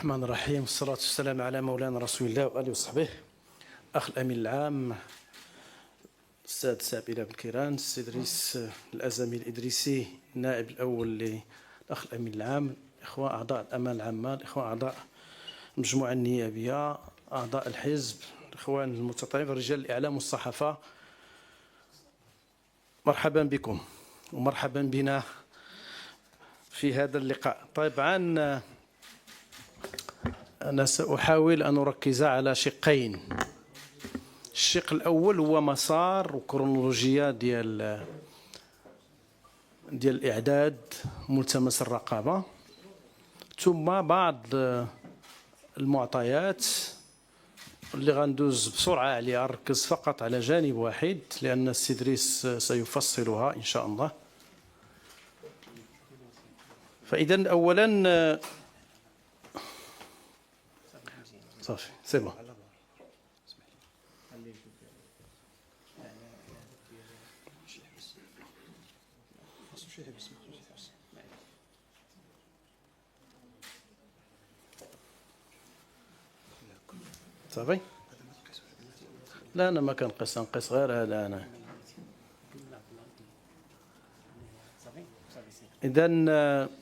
الرحمن الرحيم، والصلاة والسلام على مولانا رسول الله وآله وصحبه. أخ الأمين العام السادة سابلة بالكيران، السيد رئيس الأزمي الإدريسي، النائب الأول للأخ الأمين العام، إخوة أعضاء الأمانة العامة، الإخوة أعضاء المجموعة النيابية، أعضاء الحزب، الإخوان المتطوعين، رجال الإعلام والصحافة، مرحبا بكم ومرحبا بنا في هذا اللقاء. طبعا أنا سأحاول أن أركز على شقين. الشق الأول هو مسار وكرونولوجيا ديال إعداد ملتمس الرقابة، ثم بعض المعطيات اللي غندوز بسرعة عليها، نركز فقط على جانب واحد لأن السيد رئيس سيفصلها إن شاء الله. فإذا أولا صافي سي بون. صافي. لا أنا ما كنقص، نقص غير هذا أنا. إذا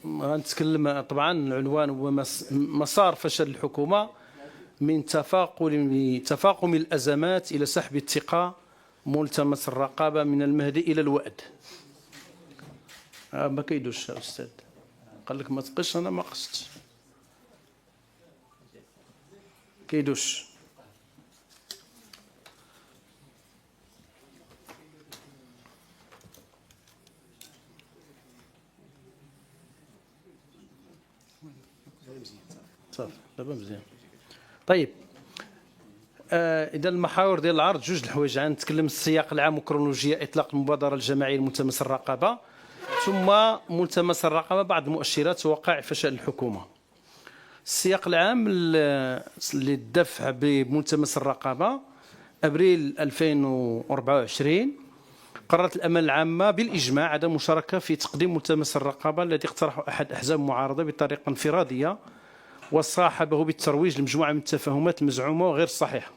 غنتكلم طبعا العنوان هو مسار فشل الحكومة من تفاقم الأزمات إلى سحب الثقة، ملتمس الرقابة من المهد إلى الوأد. ما كيدوش أستاذ، قال لك ما تقش، أنا ما قصتش. كيدوش. صافي دابا مزيان. طيب إذا المحاور ديال العرض جوج الحوايج، غنتكلم السياق العام وكرونولوجيا إطلاق المبادرة الجماعية لملتمس الرقابة، ثم ملتمس الرقابة بعض مؤشرات وقائع فشل الحكومة. السياق العام للدفع بملتمس الرقابة: أبريل 2024 قررت الأمانة العامة بالإجماع عدم المشاركة في تقديم ملتمس الرقابة الذي اقترحه أحد أحزاب المعارضة بطريقة انفرادية وصاحبه بالترويج لمجموعة من التفاهمات المزعومة وغير الصحيحة.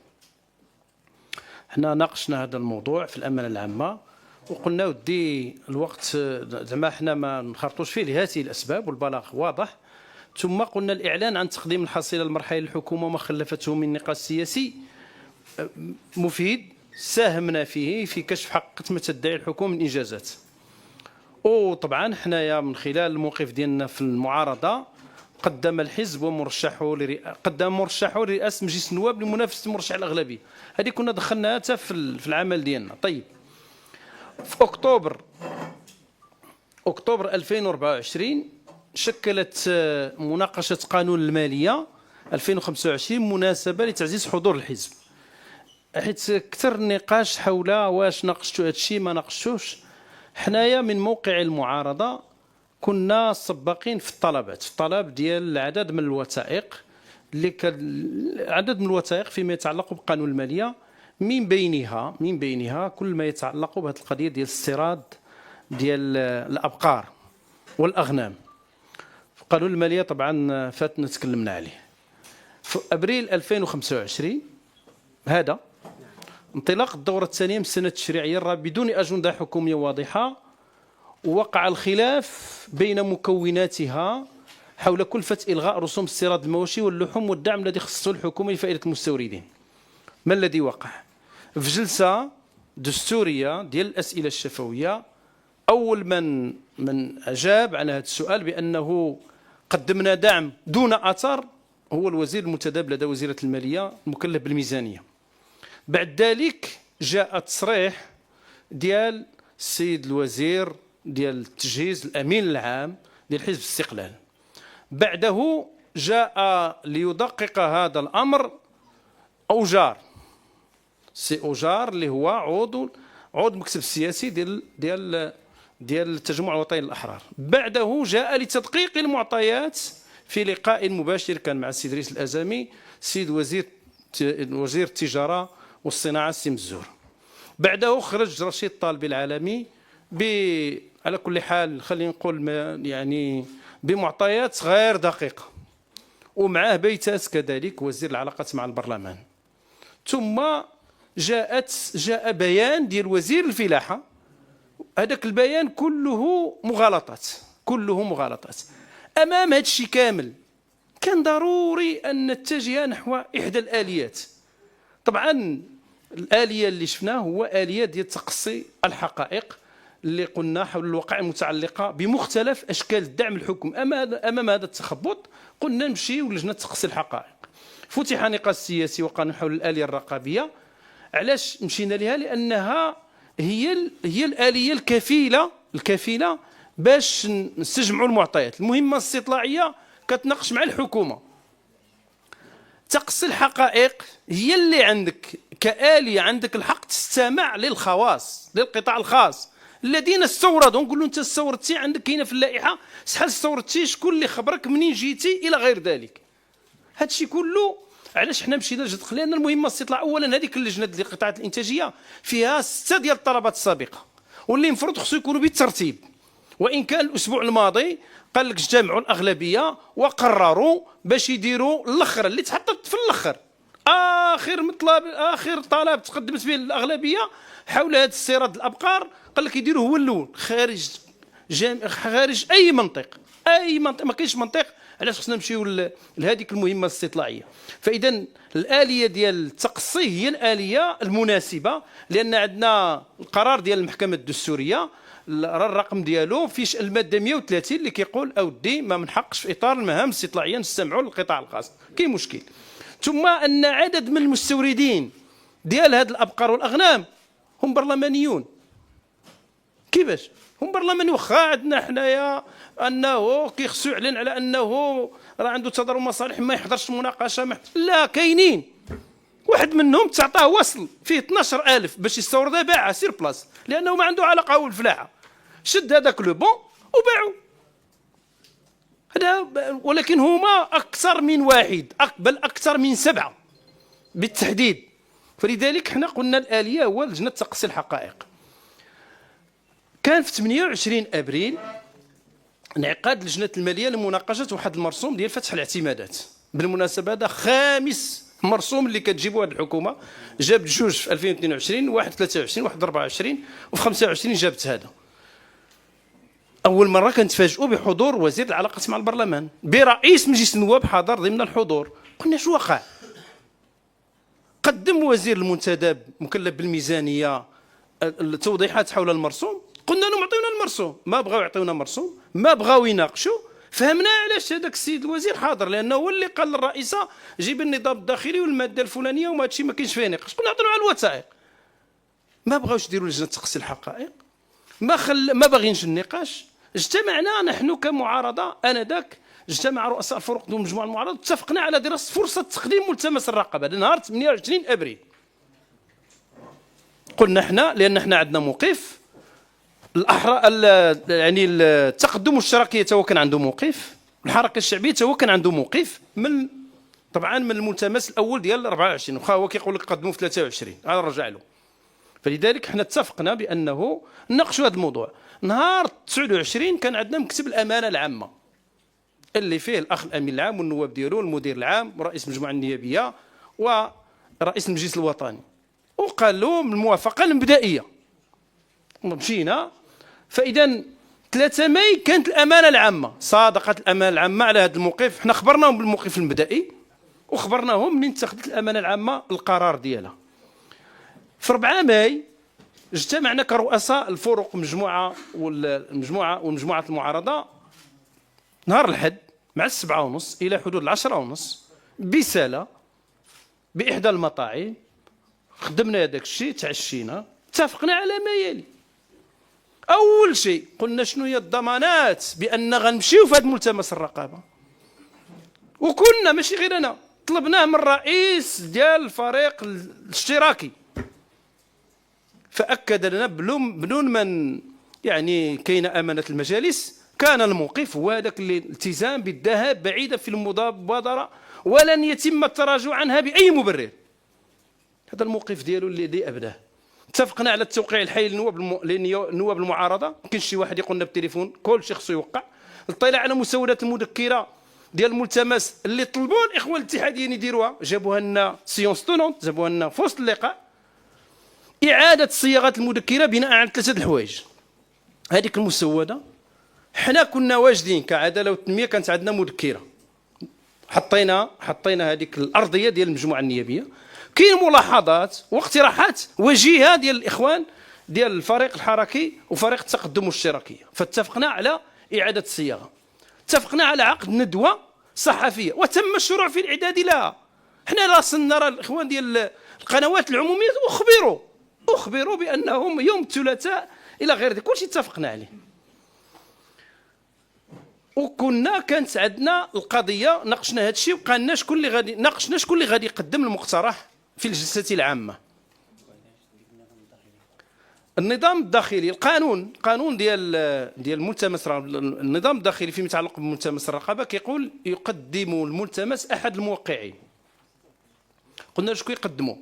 احنا ناقشنا هذا الموضوع في الأمانة العامة وقلنا ودي الوقت زعما احنا ما نخرطوش فيه لهذه الأسباب والبلاغ واضح. ثم قلنا الإعلان عن تقديم الحصيلة المرحلية للحكومة وما خلفته من نقاش سياسي مفيد ساهمنا فيه في كشف حقيقة ما تدعي الحكومة من إنجازات. وطبعا حنايا من خلال الموقف ديالنا في المعارضة قدم الحزب ومرشحه مرشحه لرئاسة مجلس النواب لمنافسة المرشح الأغلبية. هذه كنا دخلناها حتى في العمل ديالنا. طيب في أكتوبر 2024 شكلت مناقشة قانون المالية 2025 مناسبة لتعزيز حضور الحزب، حيث كثر النقاش حول واش ناقشتوا هذا الشيء ما ناقشتوش. حنايا من موقع المعارضة كنا سباقين في الطلبات، في الطلب ديال عدد من الوثائق فيما يتعلق بقانون المالية، من بينها كل ما يتعلق بهذه القضية ديال الاستيراد ديال الأبقار والأغنام. في قانون المالية طبعا فاتنا تكلمنا عليه. في أبريل 2025 هذا انطلاق الدورة الثانية من السنة التشريعية الرابعة بدون أجندة حكومية واضحة، ووقع الخلاف بين مكوناتها حول كلفة إلغاء رسوم استيراد المواشي واللحوم والدعم الذي خصصه الحكومة لفائدة المستوردين. ما الذي وقع؟ في جلسة دستورية ديال الأسئلة الشفوية، أول من أجاب على هذا السؤال بأنه قدمنا دعم دون أثر هو الوزير المنتدب لدى وزيرة المالية المكلف بالميزانية. بعد ذلك جاء تصريح ديال السيد الوزير ديال التجهيز الأمين العام ديال حزب الاستقلال. بعده جاء ليدقق هذا الأمر سي أوجار اللي هو عضو المكتب السياسي ديال التجمع الوطني للأحرار. بعده جاء لتدقيق المعطيات في لقاء مباشر كان مع السيد رئيس الأزمي سيد وزير التجارة والصناعة السي مزور. بعده خرج رشيد طالبي العالمي على كل حال خلينا نقول يعني بمعطيات غير دقيقة، ومعه بيتات كذلك وزير العلاقات مع البرلمان. ثم جاء بيان ديال وزير الفلاحة، هذاك البيان كله مغالطات، كله مغالطات. أمام هذا الشيء كامل كان ضروري أن نتجه نحو إحدى الآليات. طبعا الآلية اللي شفناه هو آلية ديال تقصي الحقائق اللي قلنا حول الوقائع المتعلقة بمختلف أشكال الدعم الحكم. أمام هذا التخبط قلنا نمشيو لجنة تقصي الحقائق. فتح نقاش سياسي وقانون حول الآلية الرقابية. علاش مشينا لها؟ لأنها هي الآلية الكفيلة باش نستجمعوا المعطيات. المهمة الاستطلاعية كتناقش مع الحكومة. تقصي الحقائق هي اللي عندك كآلية، عندك الحق تستمع للخواص، للقطاع الخاص الذين استوردوا. نقول له انت استوردتي، عندك كاينه في اللائحه شحال استوردتي، شكون اللي خبرك، منين جيتي، الى غير ذلك. هذا الشيء كله علاش حنا مشينا لجد؟ لان المهمه الاستطلاع اولا هذيك اللجنه ديال القطاعات الانتاجيه فيها 6 ديال الطلبات السابقه، واللي المفروض خصو يكونوا بالترتيب. وان كان الاسبوع الماضي قال لك اجتمعوا الاغلبيه وقرروا باش يديروا الاخر اللي تحطت في الاخر، اخر طلب تقدمت به الاغلبيه حول هذا استيراد الابقار، قال لك يديروه هو الاول خارج اي منطق، ما كاينش منطق. علاش خصنا نمشيو لهذيك المهمه الاستطلاعيه؟ فاذا الاليه ديال التقصي هي الاليه المناسبه، لان عندنا القرار ديال المحكمه الدستوريه الرقم ديالو فيش الماده 130 اللي كيقول اودي ما من حقش في اطار المهام الاستطلاعيه نستمعوا للقطاع الخاص، كاين مشكل. ثم ان عدد من المستوردين ديال هذه الابقار والاغنام هم برلمانيون. كيفاش هم برلمانيون؟ واخا عندنا حنايا انه كيخصو يعلن على انه راه عنده تضارب مصالح ما يحضرش المناقشه، لا كاينين. واحد منهم تعطاه وصل فيه 12000 باش يستوردها، باعها سير بلاص لانه ما عنده علاقه هو بالفلاحه، شد هذاك لو بون وباعوا. هذا ولكن هما اكثر من واحد، بل اكثر من 7 بالتحديد. فلذلك حنا قلنا الاليه هو لجنه تقصي الحقائق. كان في 28 ابريل انعقاد لجنه الماليه لمناقشه واحد المرسوم ديال فتح الاعتمادات. بالمناسبه هذا خامس مرسوم اللي كتجيبوا هذه الحكومه، جابت 2 في 2022، واحد 23، واحد 24، وفي 25 جابت هذا. اول مره كنتفاجئوا بحضور وزير العلاقات مع البرلمان برئيس مجلس النواب حاضر ضمن الحضور. قلنا شو وقع؟ قدم وزير المنتدب مكلف بالميزانيه التوضيحات حول المرسوم، قلنا لهم اعطيونا المرسوم، ما بغاو يعطيونا مرسوم، ما بغاو يناقشوا. فهمنا علاش هذاك السيد الوزير حاضر، لانه هو اللي قال للرئيسه جيب النظام الداخلي والماده الفلانيه وما هادشي ما كاينش فيه نقاش. قلنا عطيونا على الوثائق. ما بغاوش يديروا لجنه تقصي الحقائق، ما باغينش النقاش. اجتمعنا نحن كمعارضه انذاك، اجتمع رؤساء الفرق ومجموعه المعارضه، اتفقنا على دراسه فرصه تقديم ملتمس الرقابه نهار 28 ابريل. قلنا احنا لان احنا عندنا موقف يعني التقدم والاشتراكيه هو كان عنده موقف، الحركه الشعبيه هو كان عنده موقف طبعا من الملتمس الاول ديال 24، واخا هو كيقول لك قدموا في 23 هذا رجع له. فلذلك احنا اتفقنا بانه نناقشوا هذا الموضوع. نهار 29 كان عندنا مكتب الامانه العامه اللي فيه الاخ الامين العام والنواب ديالو، المدير العام ورئيس المجموعه النيابيه ورئيس المجلس الوطني، وقال لهم الموافقه المبدئيه. مشينا، فاذا 3 ماي كانت الامانه العامه، صادقت الامانه العامه على هذا الموقف. حنا خبرناهم بالموقف المبدئي وخبرناهم منين اتخذت الامانه العامه القرار ديالها. في 4 ماي اجتمعنا كرؤساء الفرق والمجموعه المعارضه نهار الحد مع 7:30 الى حدود 10:30 بسالة باحدى المطاعم. خدمنا هذاك الشيء، تعشينا، اتفقنا على ما يلي. اول شيء قلنا شنو هي الضمانات بان غنمشيو في هذا ملتمس الرقابه، وكنا ماشي غير انا طلبناه من الرئيس ديال الفريق الاشتراكي، فاكد لنا بدون من يعني كاين امانه المجالس. كان الموقف هو هذاك الالتزام بالذهاب بعيدا في المبادره ولن يتم التراجع عنها باي مبرر. هذا الموقف ديالو الذي ابداه. اتفقنا على التوقيع الحي للنواب المعارضه، ما كاينش شي واحد يقولنا بالتليفون، كل شيء خصو يوقع. الاطلاع على مسودات المذكره ديال الملتمس اللي طلبوا الاخوان الاتحاديين يديروها، جابوها لنا سيونس تونونت، جابوها لنا في وسط اللقاء، اعاده صياغه المذكره بناء على 3 الحوايج. هذيك المسوده حنا كنا واجدين كعداله والتنميه، كانت عندنا مذكره حطينا هذيك الارضيه ديال المجموعه النيابيه، كاين ملاحظات واقتراحات وجيهه ديال الاخوان ديال الفريق الحركي وفريق التقدم والاشتراكيه، فاتفقنا على اعاده الصياغه، اتفقنا على عقد ندوه صحفيه وتم الشروع في الاعداد لها. حنا راسنا نرى الاخوان ديال القنوات العموميه اخبروا بانهم يوم الثلاثاء الى غير ذلك، كلشي اتفقنا عليه. كانت عندنا القضيه ناقشنا هذا الشيء، وقالنا شكون اللي غادي يقدم المقترح في الجلسه العامه. النظام الداخلي، القانون ديال الملتمس، النظام الداخلي فيما يتعلق بملتمس الرقابه كيقول يقدم الملتمس احد الموقعين. قلنا شكون يقدموا؟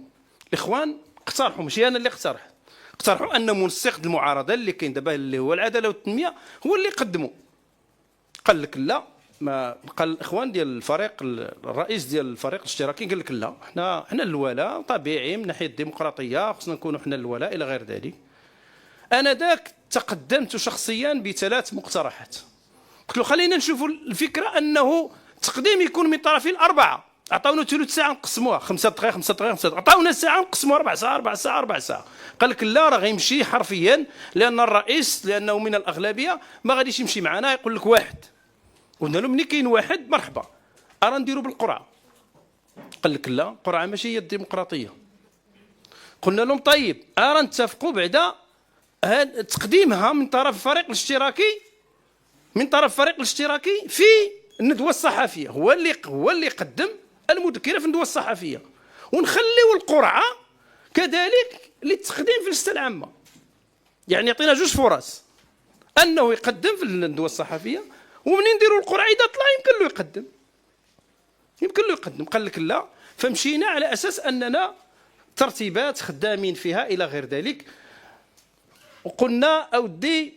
الاخوان اقترحوا، ماشي انا اللي اقترحوا ان منسق المعارضه اللي كاين دابا اللي هو العداله والتنميه هو اللي يقدموا. قال لك لا، ما قال الاخوان ديال الفريق، الرئيس ديال الفريق الاشتراكي قال لك لا، حنا الولاء طبيعي من ناحيه الديمقراطيه، خصنا نكونوا حنا الولاء الى غير ذلك. انا ذاك تقدمت شخصيا ب3 مقترحات، قلت له خلينا نشوفوا الفكره انه تقديم يكون من طرفين الاربعه. عطاونا ثلث ساعه نقسموها 5 دقائق 5 دقائق 5 دقائق، عطاونا ساعه نقسموها 4 ساعات 4 ساعات 4 ساعات. قال لك لا، راه غيمشي حرفيا، لان الرئيس لانه من الاغلبيه ما غاديش يمشي معنا، يقول لك واحد. قلنا له ملي كاين واحد مرحبا، ارا نديروا بالقرعه. قال لك لا، القرعه ماشي هي الديمقراطيه. قلنا لهم طيب ارا نتفقوا بعدا تقديمها من طرف الفريق الاشتراكي في الندوه الصحفيه، هو اللي يقدم المذكره في الندوه الصحفيه، ونخليو القرعه كذلك للتقديم في الجلسه العامه. يعني يعطينا 2 فرص، انه يقدم في الندوه الصحفيه، ومنين نديروا القرعه اذا طلع يمكن له يقدم. قال لك لا، فمشينا على اساس اننا ترتيبات خدامين فيها الى غير ذلك. وقلنا اودي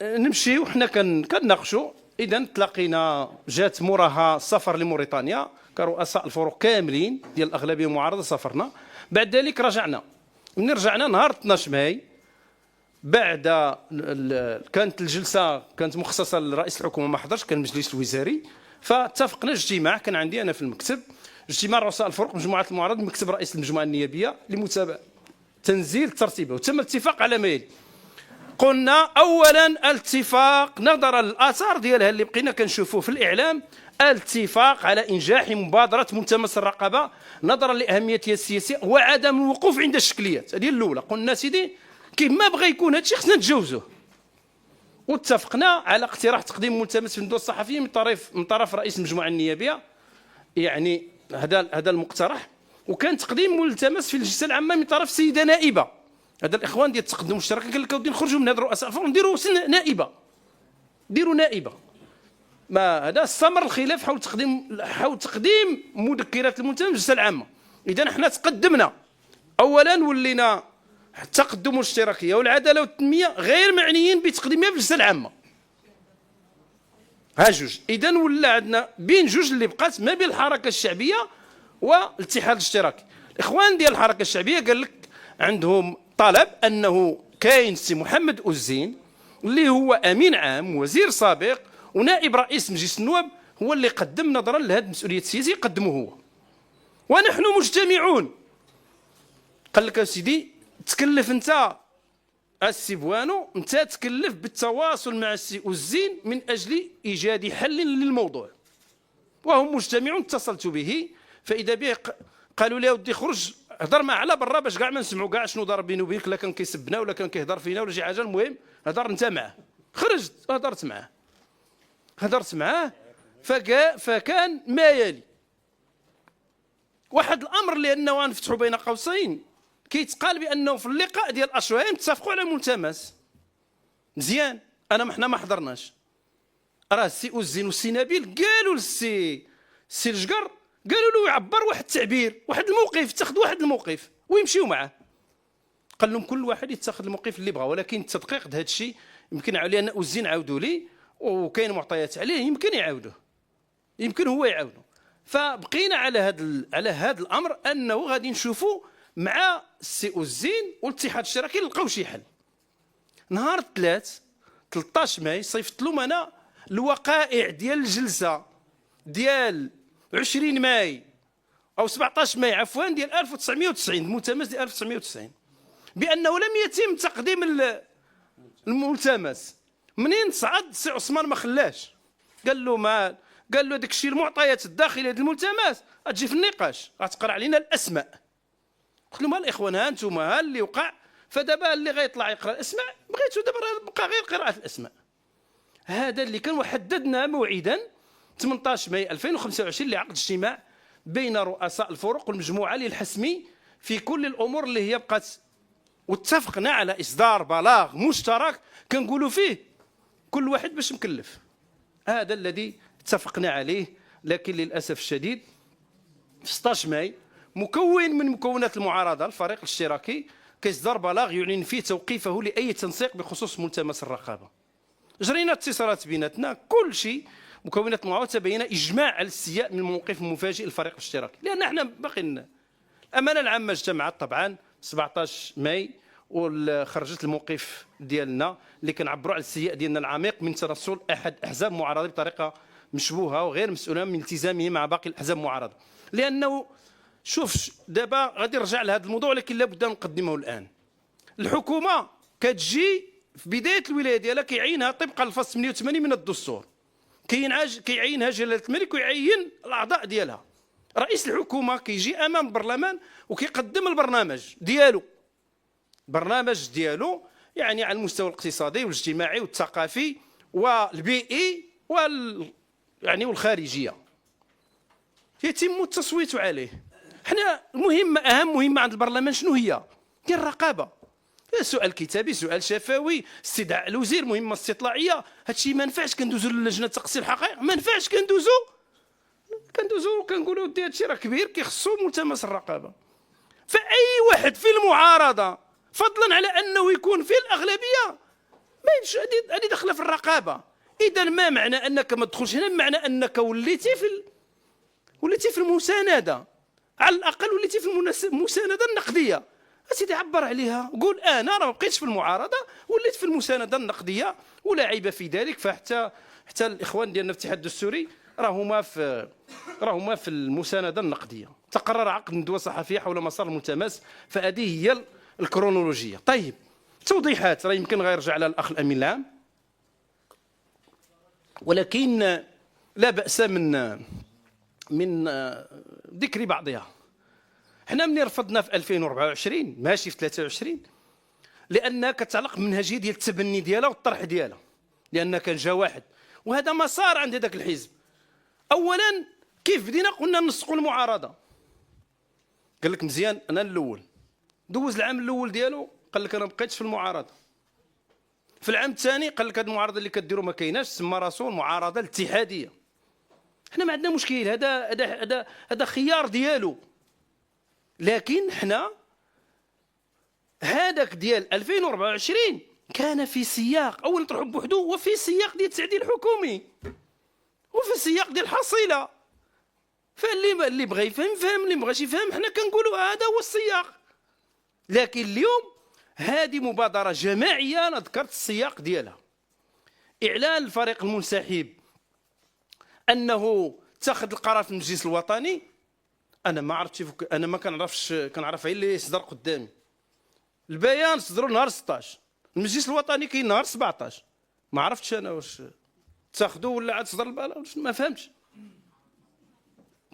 نمشيو حنا كنناقشوا. اذا تلاقينا، جات موراها سفر لموريتانيا كرؤساء الفروق كاملين ديال الاغلبيه المعارضه، سافرنا. بعد ذلك رجعنا، من رجعنا نهار 12 ماي بعد كانت الجلسه كانت مخصصه لرئيس الحكومه، ما حضرش، كان المجلس الوزاري. فاتفقنا اجتماع، كان عندي انا في المكتب اجتماع رؤساء الفروق مجموعه المعارضه بمكتب رئيس المجموعه النيابيه لمتابعه تنزيل الترتيبه، وتم الاتفاق على ما يلي. قلنا اولا الاتفاق نظرا للاثار ديالها اللي بقينا كنشوفوه في الاعلام، الاتفاق على انجاح مبادره ملتمس الرقابه نظرا لاهميتها السياسيه وعدم الوقوف عند الشكليات. هذه الاولى. قلنا سيدي كيما بغى يكون هذا الشيء خصنا نتجاوزوه، واتفقنا على اقتراح تقديم ملتمس في الندوه الصحفيه من طرف رئيس المجموعه النيابيه. يعني هذا المقترح، وكان تقديم ملتمس في الجلسه العامه من طرف السيده نائبه. هذا الاخوان ديال التقدم والاشتراك قال لك اودي نخرجوا من هذا الرؤساء الفروق نديروا نائبه، ديروا نائبه. ما هذا استمر الخلاف حول تقديم مذكرات الملتمس في الجلسه العامه. اذا حنا تقدمنا، اولا ولينا التقدم والاشتراكيه والعداله والتنميه غير معنيين بتقديمها في الجلسه العامه. ها جوج. اذا ولا عندنا بين جوج اللي بقات ما بين الحركه الشعبيه والاتحاد الاشتراكي. الاخوان ديال الحركه الشعبيه قال لك عندهم طلب انه كاين سي محمد أزين اللي هو امين عام وزير سابق ونائب رئيس مجلس النواب، هو اللي قدم نظرا لهذه المسؤوليه السياسيه، قدمه هو ونحن مجتمعون. قال لك سيدي تكلف انت السي بوانو، انت تكلف بالتواصل مع السي أزين من اجل ايجاد حل للموضوع، وهم مجتمعون. اتصلت به فاذا به قالوا لي ودي خرج هضر معاه على برا باش كاع ما نسمعوا كاع شنو ضرب بينه وبينك، لا كان كيسبنا ولا كان كيهضر فينا ولا شي حاجه. المهم هضر انت معاه. خرجت هضرت معاه فكان ما يلي واحد الامر، لانه غنفتحوا بين قوسين كيتقال بانه في اللقاء ديال اشوايم اتفقوا على ملتمس مزيان. حنا ما حضرناش. راه السي أزين والسي نبيل قالوا للسي الجقر، قالوا له يعبر واحد التعبير، واحد الموقف، اتخذ واحد الموقف ويمشيوا معاه. قال لهم كل واحد يتخذ الموقف اللي بغى، ولكن التدقيق هذا الشيء يمكن لان أزين عاودوا لي وكاين معطيات عليه يمكن يعاودوه. يمكن هو يعاونوا. فبقينا على هذا الامر انه غادي نشوفوا مع السي الزين والاتحاد الاشتراكي نلقاو شي حل. نهار 13 ماي صيفط لهم انا الوقائع ديال الجلسه ديال 20 ماي او 17 ماي عفوا ديال 1990 الملتمس ديال 1990 بانه لم يتم تقديم الملتمس. منين صعد السي عثمان ما خلاش، قال له داك الشيء المعطيات الداخليه ديال الملتمس غتجي في النقاش، غتقرا علينا الاسماء. قلت لهم الاخوان ها انتم ها اللي وقع، فدابا اللي غيطلع يقرا الاسماء بغيتو دابا بقى غير قراءه الاسماء. هذا اللي كان، وحددنا موعدا 18 ماي 2025 لعقد اجتماع بين رؤساء الفرق والمجموعه للحسم في كل الامور اللي هي بقات، واتفقنا على اصدار بلاغ مشترك كنقولوا فيه كل واحد باش مكلف. هذا الذي اتفقنا عليه. لكن للاسف الشديد في 16 ماي مكون من مكونات المعارضه الفريق الاشتراكي كيصدر بلاغ يعلن فيه توقيفه لاي تنسيق بخصوص ملتمس الرقابه. جرينا اتصالات بيناتنا، كل شيء مكونات المعارضه تبين اجماع على الاستياء من الموقف المفاجئ للفريق الاشتراكي، لان احنا باقي الامانه العامه اجتمعت طبعا 17 ماي وخرجت الموقف ديالنا اللي كنعبروا على الاستياء ديالنا العميق من ترسل احد احزاب المعارضه بطريقه مشبوهه وغير مسؤوله من التزامه مع باقي الاحزاب المعارضه. لانه شوف دابا غادي نرجع لهذا الموضوع، ولكن لابد نقدمه الان. الحكومه كتجي في بدايه الولايه ديالها كيعينها طبقا للفصل 88 من الدستور، كيعينها جلاله الملك ويعين الاعضاء ديالها. رئيس الحكومه كيجي امام البرلمان وكيقدم البرنامج ديالو، يعني على المستوى الاقتصادي والاجتماعي والثقافي والبيئي يعني والخارجيه، يتم التصويت عليه. حنا اهم مهمه عند البرلمان شنو هي؟ هي الرقابه. سؤال كتابي، سؤال شفوي، استدعاء الوزير، مهمه استطلاعيه. هادشي ما نفعش كندوزو للجنه تقصي الحقائق، ما نفعش كندوزو كنقولوا ودي هادشي راه كبير كيخصو ملتمس الرقابه. فاي واحد في المعارضه فضلا على انه يكون في الاغلبيه ما يمشي هذه داخله في الرقابه. اذا ما معنى انك ما تدخلش هنا، بمعنى انك وليتي في المسانده، على الاقل وليتي في المسانده النقديه. اسيدي عبر عليها، قول انا راه ما بقيتش في المعارضه وليت في المسانده النقديه ولا عيب في ذلك. حتى الاخوان ديالنا في الاتحاد الدستوري راهما في المسانده النقديه. تقرر عقد ندوه صحفيه حول مسار الملتمس، فهذه هي الكرونولوجيه. طيب توضيحات راه يمكن غيرجع على الاخ الامين العام، ولكن لا باس من ذكر بعضها. حنا ملي رفضنا في 2024 ماشي في 23، لان كتعلق بمنهجيه ديال التبني ديالها والطرح ديالها، لان كان جا واحد وهذا مسار عند ذاك الحزب. اولا كيف بدينا قلنا نسقوا المعارضه، قال لك مزيان انا الاول، دوز العام الاول ديالو قال لك انا ما بقيتش في المعارضه. في العام الثاني قال لك هذه المعارضه اللي كديروا ما كايناش، سمى راسو المعارضه الاتحاديه. حنا ما عندنا مشكل، هذا خيار ديالو. لكن حنا هذاك ديال 2024 كان في سياق اولا نطرحوا بوحدو، وفي سياق ديال التعديل الحكومي، وفي سياق ديال الحصيله. فاللي بغى يفهم فهم، اللي ما بغاش يفهم حنا كنقولوا هذا هو السياق. لكن اليوم هذه مبادره جماعيه، انا ذكرت السياق ديالها. اعلان الفريق المنسحب انه اتخذ القرار في المجلس الوطني، انا ما عرفتش، انا ما كنعرف غير اللي صدر قدامي. البيان صدروا نهار 16، المجلس الوطني كاين نهار 17، ما عرفتش انا واش اتخذوا ولا عاد صدر البلاغ، ما فهمتش.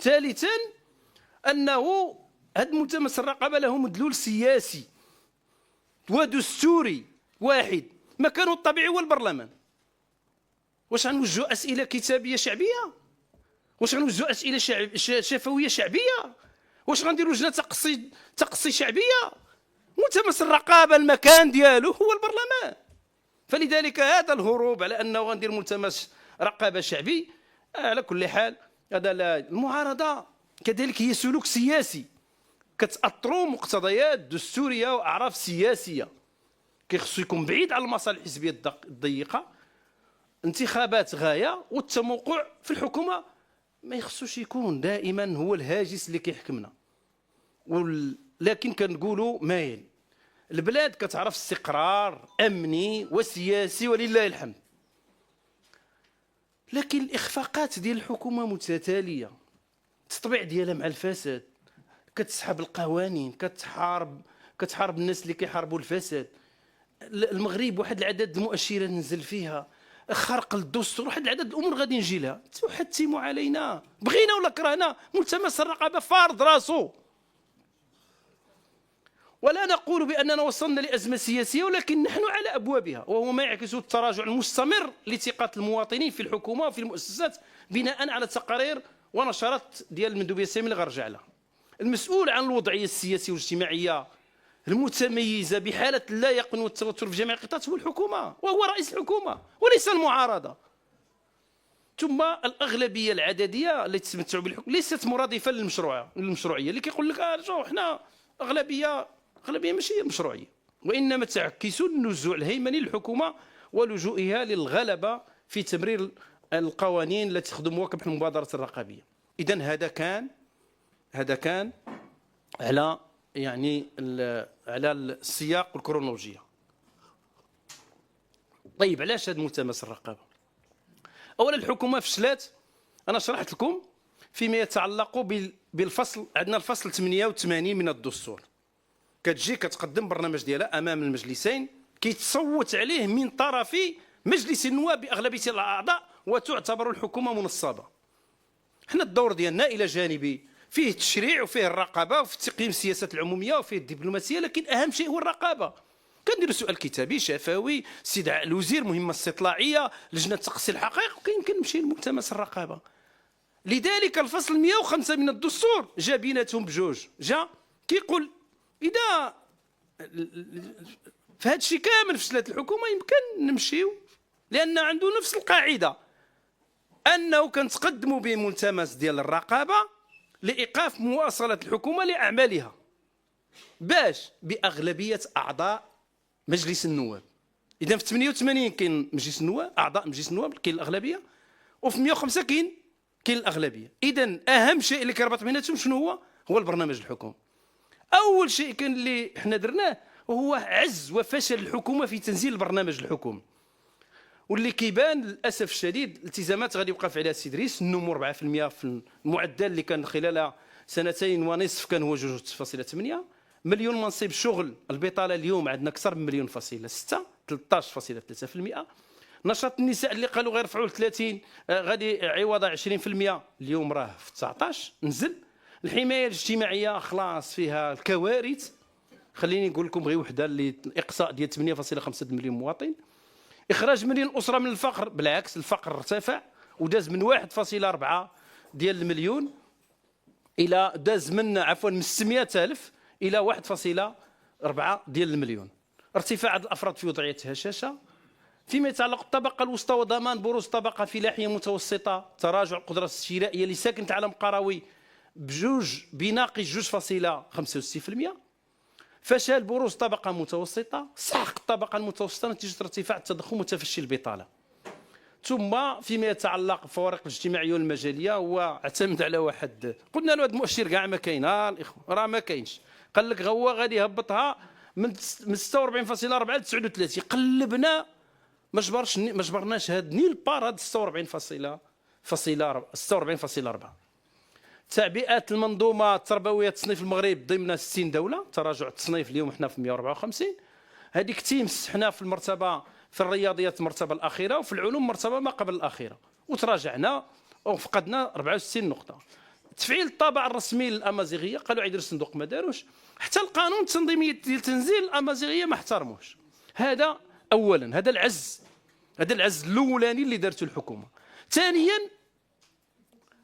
ثالثا انه هذا ملتمس الرقابه له مدلول سياسي ودستوري واحد، مكانه الطبيعي هو البرلمان. واش غنوجهوا اسئله كتابيه شعبيه؟ واش غنوجهوا اسئله شفويه شعبيه؟ واش غنديروا لجنه تقصي شعبيه؟ ملتمس الرقابه المكان ديالو هو البرلمان. فلذلك هذا الهروب على انه غندير ملتمس رقابه شعبي، على كل حال هذا لا. المعارضه كذلك هي سلوك سياسي، كتاثروا مقتضيات دستوريه واعراف سياسيه، كيخصو يكون بعيد على المصالح الحزبيه الضيقه. انتخابات غايه، والتموقع في الحكومه ما يخصوش يكون دائما هو الهاجس اللي كيحكمنا، لكن كنقولوا مايل. البلاد كتعرف استقرار امني وسياسي ولله الحمد، لكن الاخفاقات ديال الحكومه متتاليه، التطبيع ديالها مع الفساد، كتسحب القوانين، كتحارب الناس اللي كيحاربوا الفساد. المغرب واحد العدد المؤشرات نزل فيها، خرق الدستور، واحد العدد الامور غادي نجي لها. تحتموا علينا بغينا ولا كرهنا، ملتمس الرقابه فارض راسو. ولا نقول باننا وصلنا لازمه سياسيه، ولكن نحن على ابوابها، وهو ما يعكس التراجع المستمر لثقه المواطنين في الحكومه وفي المؤسسات بناء على تقارير ونشرات ديال المندوبيه الساميه اللي غنرجع لها. المسؤول عن الوضعيه السياسيه والاجتماعيه المتميزه بحاله لا يقن والتوتر في جميع القطاعات هو الحكومه، وهو رئيس الحكومه وليس المعارضه. ثم الاغلبيه العدديه التي تتمتع بالحكم ليست مرادفه للمشروعيه، اللي كيقول لك شوف حنا اغلبيه ماشي هي المشروعيه، وانما تعكس النزوع الهيمني للحكومه ولجوئها للغلبه في تمرير القوانين التي تخدمها كبحث المبادره الرقابيه. اذا هذا كان على على السياق والكرونولوجيا. طيب علاش هذا ملتمس الرقابه؟ اولا الحكومه فشلات، انا شرحت لكم فيما يتعلق بالفصل. عندنا الفصل 88 من الدستور، كتجي كتقدم برنامج ديالها امام المجلسين، كيتصوت عليه من طرف مجلس النواب باغلبيه الاعضاء، وتعتبر الحكومه منصبه. حنا الدور ديالنا الى جانب فيه التشريع وفيه الرقابه وفيه تقييم السياسات العموميه وفيه الدبلوماسيه، لكن اهم شيء هو الرقابه. كنديروا سؤال كتابي شفوي، استدعاء الوزير، مهمه استطلاعيه، لجنه تقصي الحقائق، وكاين نمشي لملتمس الرقابه. لذلك الفصل 105 من الدستور جا بيناتهم بجوج، جا كيقول اذا في هذا الشيء كامل فشلت الحكومه يمكن نمشيو، لان عنده نفس القاعده انه كنتقدموا بملتمس ديال الرقابه لايقاف مواصله الحكومه لاعمالها باش باغلبيه اعضاء مجلس النواب. اذا في 88 كاين مجلس النواب، اعضاء مجلس النواب كاين الاغلبيه، وفي 105 كاين الاغلبيه. اذا اهم شيء اللي كيربط بيناتهم شنو هو البرنامج الحكومي. اول شيء كان اللي حنا درناه هو عجز وفشل الحكومه في تنزيل البرنامج الحكومي، واللي كيبان للاسف الشديد الالتزامات غادي يوقف عليها السي دريس، النمو 4% في المعدل اللي كان خلال سنتين ونصف كان هو 2.8 مليون منصب شغل. البطاله اليوم عندنا اكثر من 1.6 مليون، 13.3%. نشاط النساء اللي قالوا غيرفعوا ل 30 غادي عوض 20%، اليوم راه في 19 نزل. الحمايه الاجتماعيه خلاص فيها الكوارث، خليني نقول لكم غير وحده اللي الاقصاء ديال 8.5 مليون مواطن. اخراج مليون اسره من الفقر، بالعكس الفقر ارتفع وداز من 1.4 ديال المليون الى داز من من 600,000 الى 1.4 ديال المليون. ارتفاع عدد الافراد في وضعيه هشاشه. فيما يتعلق بالطبقه الوسطى وضمان بروز طبقه فلاحيه متوسطه، تراجع القدره الشرائيه لساكنه عالم قروي بناقص 2.65%. فشل بروز طبقه متوسطه، سحق الطبقه المتوسطه نتيجه ارتفاع التضخم وتفشي البطاله. ثم فيما يتعلق بالفوارق الاجتماعيه والمجاليه، هو اعتمد على واحد، قلنا له هذا المؤشر كاع ما كاين، الاخوه راه ما كاينش، قال لك هو غادي يهبطها من 46.4 ل 39. قلبنا ما جبرناش هاد نيل بار هاد 46.4. تعبئه المنظومه التربويه التصنيف المغرب ضمن 60 دوله، تراجع التصنيف اليوم حنا في 154. هذيك تيمس حنا في المرتبه، في الرياضيات المرتبه الاخيره، وفي العلوم مرتبه ما قبل الاخيره، وتراجعنا وفقدنا 64 نقطه. تفعيل الطابع الرسمي للامازيغيه، قالوا يديروا الصندوق ما داروش، حتى القانون التنظيمي ديال تنزيل الامازيغيه ما احترموش. هذا اولا، هذا العجز الاولاني اللي دارته الحكومه. ثانيا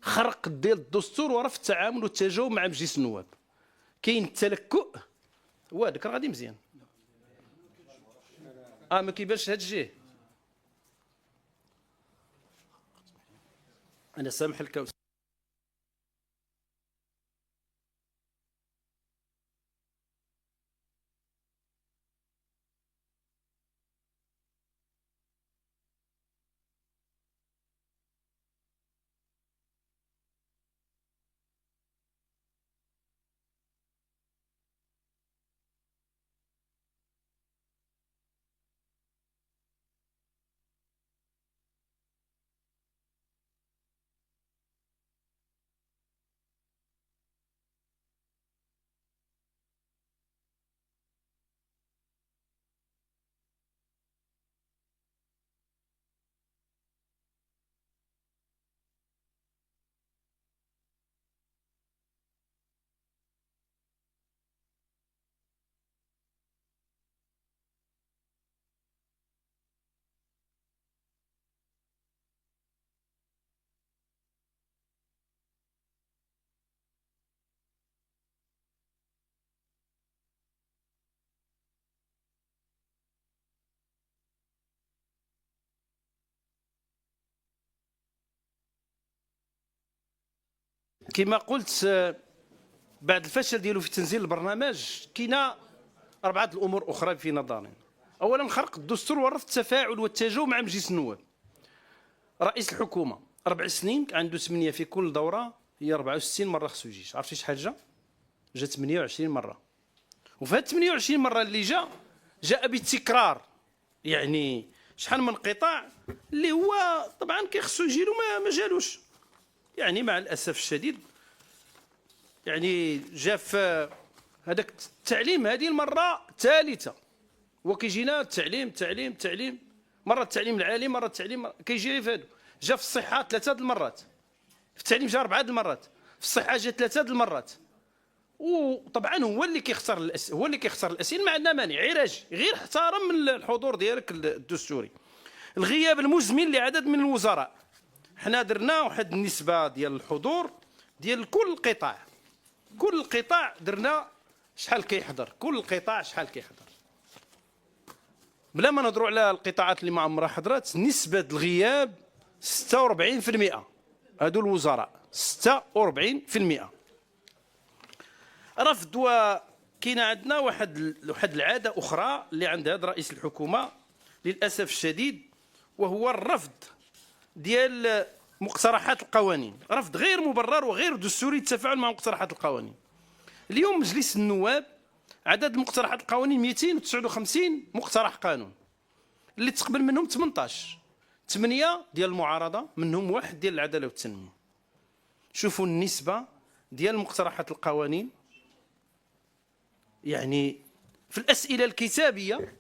خرق ديال الدستور ورفض التعامل والتجاوب مع مجلس النواب. كاين التلكؤ، وهذاك راه غادي مزيان، ما كيبانش هذا الجهه. انا سامح لك كما قلت بعد الفشل ديالو في تنزيل البرنامج كاينه 4 الامور اخرى في نظرنا. اولا خرق الدستور ورفض التفاعل والتجاوب مع مجلس النواب. رئيس الحكومه 4 سنين عنده 8 في كل دوره، هي 64 مره خصو يجي. عرفتي شحال جا 28 مره. وفي هاد 28 مره اللي جاء بالتكرار، يعني شحال من قطاع اللي هو طبعا كيخصو يجي له ما جالوش. يعني مع الاسف الشديد يعني جا في هذاك التعليم هذه المره الثالثه، وكيجينا التعليم مره التعليم العالي، مره التعليم كيجي غير فهادو. جا في الصحه 3 المرات، في التعليم جا 4 المرات، في الصحه جا 3 المرات. وطبعا هو اللي كيخسر الاسئله، ما عندنا مانع، غير احترم من الحضور ديالك الدستوري. الغياب المزمن لعدد من الوزراء، حنا درنا واحد النسبه ديال الحضور ديال كل قطاع درنا شحال كيحضر، كل قطاع شحال كيحضر، بلا ما نهضروا على القطاعات اللي ما عمرها حضرات. نسبه الغياب 46%، هادو الوزراء 46%. رفض. وكاين عندنا واحد العاده اخرى اللي عند هذا رئيس الحكومه للاسف الشديد، وهو الرفض ديال مقترحات القوانين، رفض غير مبرر وغير دستوري التفاعل مع مقترحات القوانين. اليوم مجلس النواب عدد مقترحات القوانين 259 مقترح قانون، اللي تقبل منهم 18، 8 ديال المعارضه، منهم 1 ديال العداله والتنميه. شوفوا النسبه ديال مقترحات القوانين. يعني في الاسئله الكتابيه،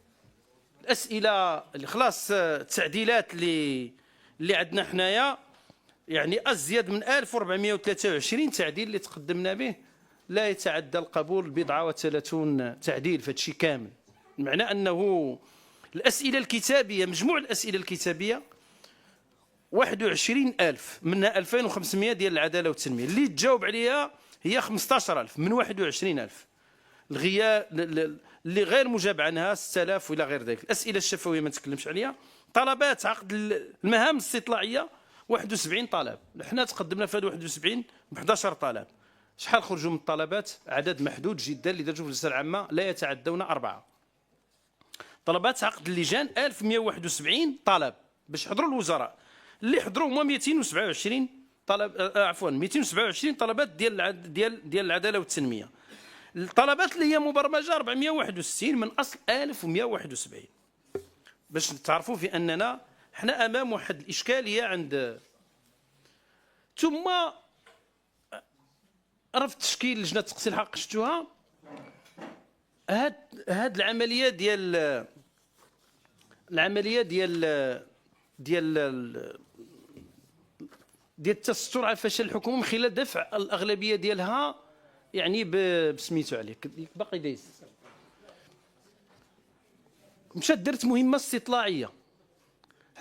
الاسئله اللي خلاص التعديلات اللي عندنا حنايا، يعني ازيد من 1423 تعديل اللي تقدمنا به، لا يتعدى القبول 37 تعديل في هذا الشيء كامل. معنى انه الاسئله الكتابيه، مجموع الاسئله الكتابيه 21,000، منها 2500 ديال العداله والتنميه، اللي تجاوب عليها هي 15,000 من 21,000. الغياب اللي غير مجاب عنها 6000 والى غير ذلك. الاسئله الشفويه ما نتكلمش عليها. طلبات عقد المهام الاستطلاعيه 71 طلب، حنا تقدمنا في هذا 71 ب 11 طلب. شحال خرجوا من الطلبات؟ عدد محدود جدا اللي درجوا في الجلسه العامه لا يتعدون 4. طلبات عقد اللجان 1171 طلب باش حضروا الوزراء، اللي حضروا هما 227 طلب، عفوا 227 طلبات ديال العداله والتنميه. الطلبات اللي هي مبرمجه 461 من اصل 1171. باش تعرفوا في اننا حنا امام واحد الاشكاليه عند. ثم رفض تشكيل لجنه تقصي الحق، شفتوها. هاد العمليه ديال التستر على فشل الحكومه من خلال دفع الاغلبيه ديالها، يعني بسميتو عليك باقي دايز. مشات درت مهمه استطلاعيه.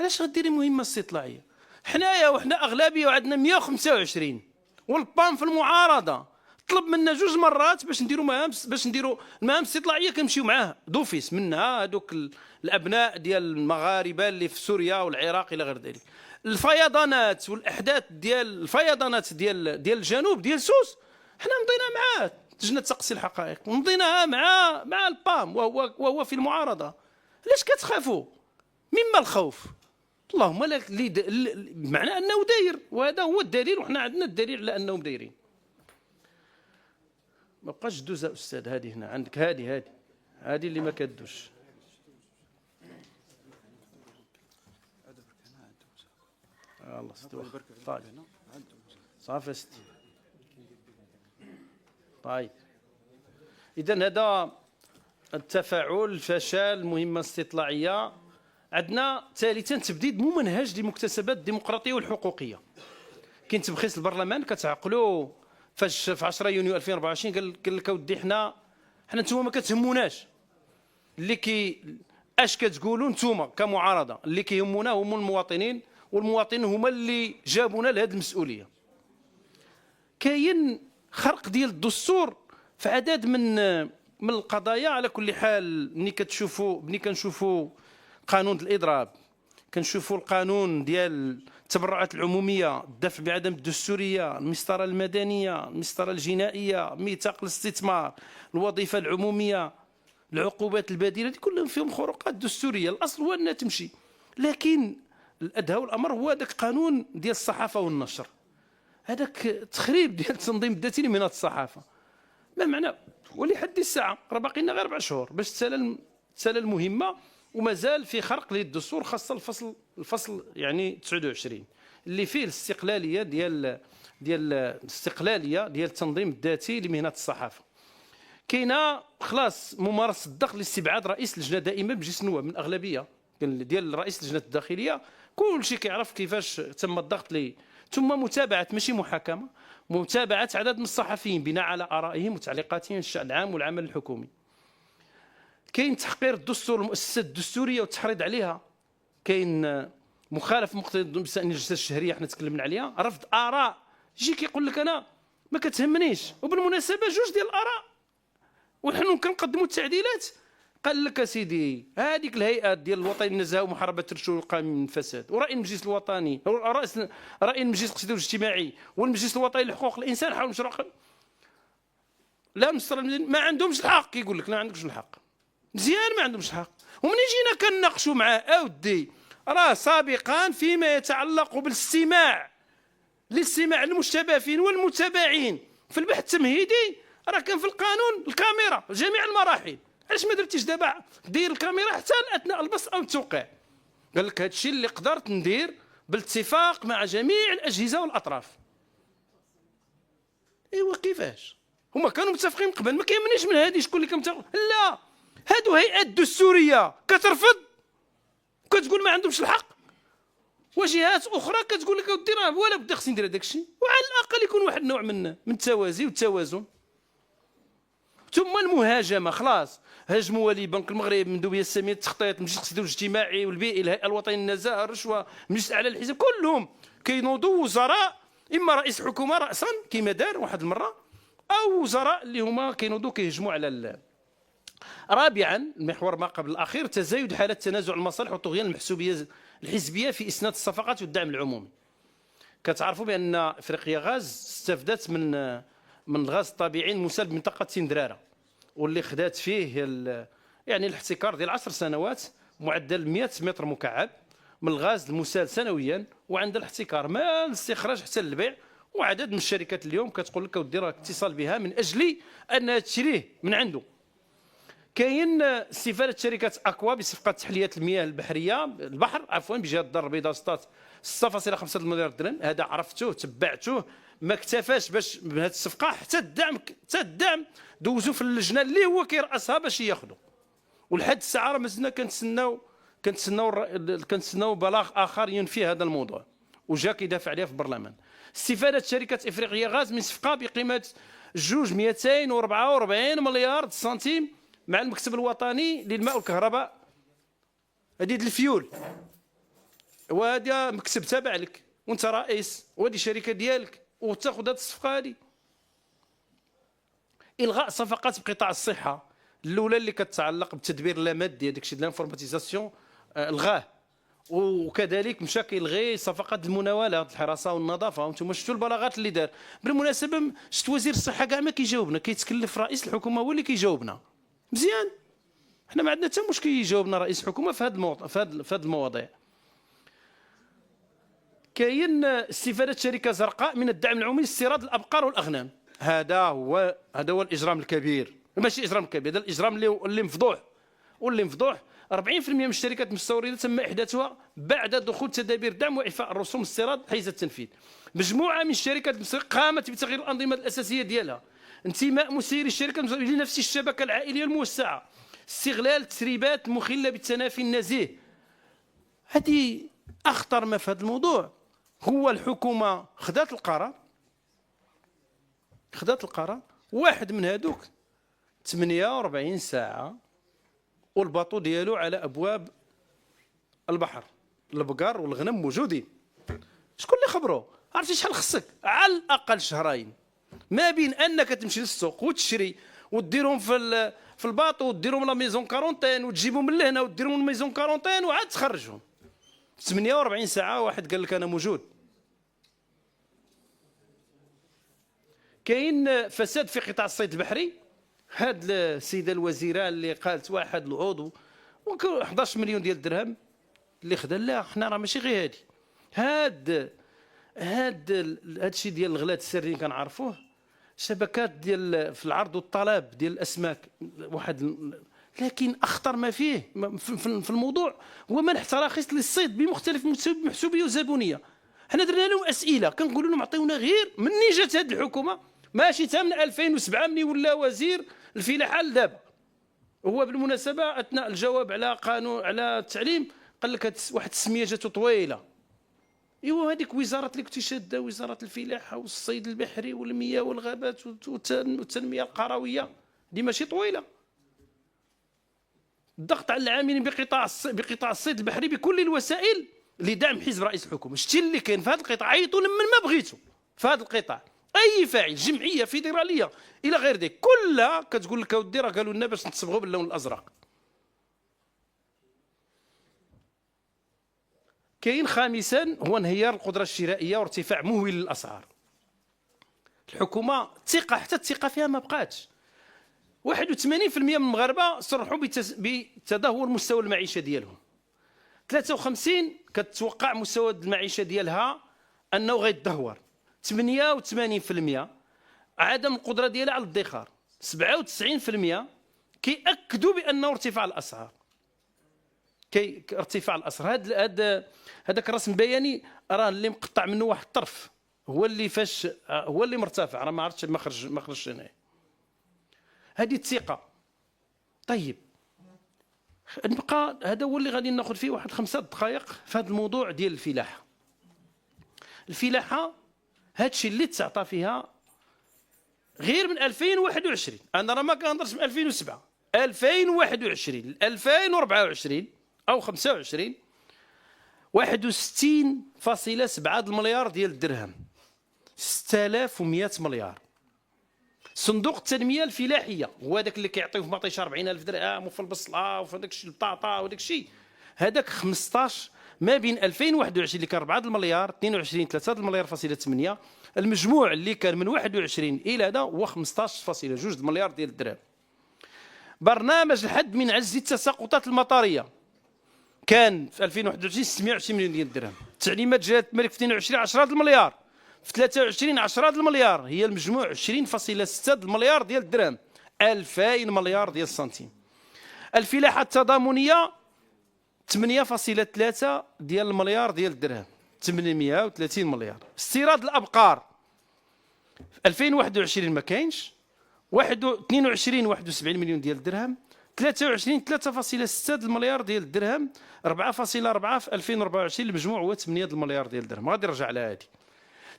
علاش غديري مهمه استطلاعيه؟ حنايا وحنا اغلبيه وعندنا 125، والبام في المعارضه طلب منا 2 مرات باش نديروا المهام الاستطلاعيه، كنمشيو معاه دوفيس، منها هذوك الابناء ديال المغاربه اللي في سوريا والعراق الى غير ذلك. الفيضانات والاحداث ديال الفيضانات ديال الجنوب ديال سوس، حنا مضينا معاه لجنه تقصي الحقائق، مضيناها مع البام وهو في المعارضه. علاش كتخافوا؟ مما الخوف؟ اللهم لا معنى انه داير، وهذا هو الدليل، وحنا عندنا الدليل على انهم دايرين. ما بقاش دوز استاذ. هذه هنا عندك، هذه اللي ما كدوش. الله ستوخ. طيب صافي ستي. طيب اذا هذا التفاعل، فشل المهمه الاستطلاعيه. عندنا ثالثا تبديد ممنهج لمكتسبات الديمقراطيه والحقوقيه. كاين تبخيص البرلمان، كتعقلوا فاش في 10 يونيو 2024 قال لك اودي حنا نتوما ما كتهموناش، اللي اش كتقولوا نتوما كمعارضه، اللي كيهمونا هم المواطنين، والمواطنين هما اللي جابونا لهذه المسؤوليه. كاين خرق ديال الدستور في عدد من القضايا. على كل حال، ملي كنشوفوا قانون الاضراب، كنشوفوا القانون ديال التبرعات العموميه، الدفع بعدم الدستوريه، المسطره المدنيه، المسطره الجنائيه، ميثاق الاستثمار، الوظيفه العموميه، العقوبات البديله، دي كلهم فيهم خروقات دستوريه. الاصل هو انها تمشي، لكن الادهى والامر هو هذاك قانون ديال الصحافه والنشر، هذاك تخريب ديال التنظيم الذاتي لمهنه الصحافه. ما معنى ولحد الساعه راه باقي لنا غير 4 شهور باش تسالى المهمه، ومازال في خرق للدستور، خاصه الفصل يعني 29 اللي فيه الاستقلاليه ديال الاستقلاليه ديال التنظيم الذاتي لمهنه الصحافه. كاينه خلاص ممارسه الضغط لاستبعاد رئيس اللجنه دائما بمجلس النواب من الاغلبيه ديال رئيس اللجنه الداخليه. كل شيء كيعرف كيفاش تم الضغط ليه، ثم متابعه ماشي محاكمه، متابعه عدد من الصحفيين بناء على ارائهم وتعليقاتهم الشان العام والعمل الحكومي. كاين تحقير الدستور والمؤسسات الدستوريه والتحريض عليها، كاين مخالفه مقتضى الجلسات الشهريه حنا تكلمنا عليها، رفض اراء، يجي كيقول لك انا ما كتهمنيش. وبالمناسبه جوج ديال الاراء ونحن كنقدموا التعديلات، قال لك اسيدي هذيك الهيئات ديال الوطني للنزاهه ومحاربه الترشح والقانون من الفساد، وراي المجلس الوطني، راي المجلس الاقتصادي والاجتماعي والمجلس الوطني لحقوق الانسان حول مشروع لا المسطره المدني ما عندهمش الحق. كيقول لك لا عندكش الحق، مزيان ما عندهمش الحق. ومن جينا كنناقشوا معاه اودي راه سابقا فيما يتعلق بالاستماع للاستماع المشتبه والمتابعين في البحث التمهيدي، راه كان في القانون الكاميرا جميع المراحل. علاش ما درتيش دابا دير الكاميرا حتى اثناء البسط او التوقيع؟ قال لك هذا الشيء اللي قدرت ندير بالاتفاق مع جميع الاجهزه والاطراف. ايوا كيفاش هما كانوا متفقين قبل؟ ما كيهمنيش من هذه شكون اللي كان متفق، لا هادو هيئات دستوريه كترفض وكتقول ما عندهمش الحق، وجهات اخرى كتقول لك اودي راه ولا بد خصني ندير هذاك الشيء، وعلى الاقل يكون واحد النوع من التوازي والتوازن. ثم المهاجمه، خلاص هاجموا ولي بنك المغرب، مندوبيه الساميه التخطيط، المجلس الاقتصادي والاجتماعي والبيئي، الهيئه الوطنيه للنزاهه، الرشوه، المجلس الاعلى للحزب، كلهم كينوضوا وزراء، اما رئيس حكومه راسا كما دار واحد المره، او وزراء اللي هما كينوضوا كيهجموا على رابعا المحور ما قبل الاخير، تزايد حاله تنازع المصالح وطغيان المحسوبيه الحزبيه في اسناد الصفقات والدعم العمومي. كتعرفوا بان افريقيا غاز استفدت من الغاز الطبيعي المسال بمنطقه سندراره، واللي خدات فيه يعني الاحتكار ديال 10 سنوات، معدل 100 متر مكعب من الغاز المسال سنويا، وعند الاحتكار ما الاستخراج حتى البيع. وعدد من الشركات اليوم كتقول لك ودي راه اتصال بها من اجل انها تشريه من عنده. كاين استفاده شركه اكوا بصفقه تحليات المياه البحريه بجهه الدار البيضاء 6.5 مليار درهم. هذا عرفتوه تبعتوه، ما اكتفاش باش بهذه الصفقه، حتى الدعم دوزوا في اللجنه اللي هو كيرأسها باش ياخذوا. ولحد الساعه راه مازلنا كنتسناو بلاغ اخر ينفي هذا الموضوع، وجا كيدافع عليه في البرلمان. استفاده شركه افريقيا غاز من صفقه بقيمه 244 مليار سنتيم مع المكتب الوطني للماء والكهرباء، هذه الفيول، وهذا مكتب تابع لك وانت رئيس، وهذه شركه ديالك، وتاخذ هذه الصفقه هذه. الغاء صفقات بقطاع الصحه الاولى اللي كتتعلق بالتدبير اللامادي، هذاك الشيء ديال الانفورماتيزاسيون الغاه، وكذلك مشى كيلغي صفقات المناوله الحراسه والنظافه. وانتم شفتوا البلاغات اللي دار. بالمناسبه شفت وزير الصحه كاع ما كيجاوبنا، كيتكلف رئيس الحكومه هو اللي كيجاوبنا مزيان. حنا ما عندنا حتى مشكل يجاوبنا رئيس الحكومه في هذه المواضيع. كاين استفاده شركه زرقاء من الدعم العمومي لاستيراد الابقار والاغنام. هذا هو الاجرام الكبير، ماشي الاجرام الكبير، هذا الاجرام اللي مفضوح. واللي مفضوح 40% من الشركات المستورده تم احداثها بعد دخول تدابير دعم واعفاء الرسوم الاستيراد حيز التنفيذ. مجموعه من الشركات المستورده قامت بتغيير الانظمه الاساسيه ديالها، انتماء مسيري الشركه المستورده لنفس الشبكه العائليه الموسعه، استغلال التسريبات المخله بالتنافي النزيه. هذه اخطر ما في هذا الموضوع. هو الحكومه خدات القرار، واحد من هذوك 48 ساعه والباطو ديالو على ابواب البحر، البقر والغنم موجودين. شكون اللي خبرو؟ عرفتي شحال خصك؟ على الاقل شهرين ما بين انك تمشي للسوق وتشري وديرهم في الباطو وديرهم لا ميزون كارونتين وتجيبهم من لهنا وديرهم من ميزون كارونتين وعاد تخرجهم. في 48 ساعه واحد قال لك انا موجود. كاين فساد في قطاع الصيد البحري. هاد السيده الوزيره اللي قالت واحد العضو 11 مليون ديال الدرهم اللي خدا، لا حنا راه ماشي غير هاد الشيء ديال الغلات السريين كنعرفوه، شبكات ديال في العرض والطلب ديال الاسماك واحد. لكن اخطر ما فيه في الموضوع هو منح تراخيص للصيد بمختلف محسوبيه وزبونيه. حنا درنا لهم اسئله كنقولوا لهم عطيونا غير مني جات هذه الحكومه، ماشي حتى من 2007 مني ولا وزير الفلاحه لدابا. هو بالمناسبه اثناء الجواب على قانون على التعليم قال لك واحد السميه جاتو طويله. ايوا هذيك وزاره اللي كنتي شاده، وزاره الفلاحه والصيد البحري والمياه والغابات والتنميه القرويه، دي ماشي طويله. الضغط على العاملين بقطاع الصيد البحري بكل الوسائل لدعم حزب رئيس الحكومه. شتي اللي كاين في هذا القطاع، عيطوا من ما بغيتوا في هذا القطاع، اي فاعل، جمعيه فيدراليه الى غير ذلك، كلها كتقول لك اودي راه قالوا لنا باش نتصبغوا باللون الازرق. كاين خامسا هو انهيار القدره الشرائيه وارتفاع مهول للاسعار. الحكومه الثقه، حتى الثقه فيها ما بقاتش. 81% من المغاربه صرحوا بتدهور مستوى المعيشه ديالهم. 53 كتوقع مستوى المعيشه ديالها انه غيتدهور. 88% عدم القدره ديالها على الادخار. 97% كيأكدوا بانه ارتفاع الاسعار. ارتفاع الاسعار، هذاك الرسم البياني راه اللي مقطع منه واحد الطرف هو اللي فاش هو اللي مرتفع، راه ما عرفتش ما خرجش هنايا. هذه الثقه. طيب نبقى، هذا هو اللي غادي ناخذ فيه واحد 5 دقائق في هذا الموضوع ديال الفلاحه. الفلاحه هذا الشيء اللي تعطى فيها غير من 2021، انا راه ما كنهضرش من 2007، 2021 2024 او 25 61.7 المليار ديال الدرهم، 6100 مليار. صندوق التنميه الفلاحيه هو هذاك اللي كيعطيو في مطيشه 40,000 درهم وفي البصله وفي هذاك الشيء البطاطا وداك الشيء، هذاك 15 ما بين 2021 اللي كان 4 المليار، 22 3 المليار فاصله 8، المجموع اللي كان من 21 الى هذا هو 15.2 المليار ديال الدرهم. برنامج الحد من عجز التساقطات المطريه كان في 2021 620 مليون ديال الدرهم. تعليمات جلاله الملك في 22 10 المليار، في 23 10 المليار، هي المجموع 20.6 المليار ديال الدرهم، 2000 مليار ديال السنتيم. الفلاحه التضامنيه 8.3 ديال المليار ديال الدرهم، 830 مليار. استيراد الابقار 2021 ما كاينش، 22 71 مليون ديال الدرهم، 23 3.6 المليار ديال الدرهم، 4.4 في 2024، المجموع هو 8 المليار ديال الدرهم. غادي نرجع على هذه.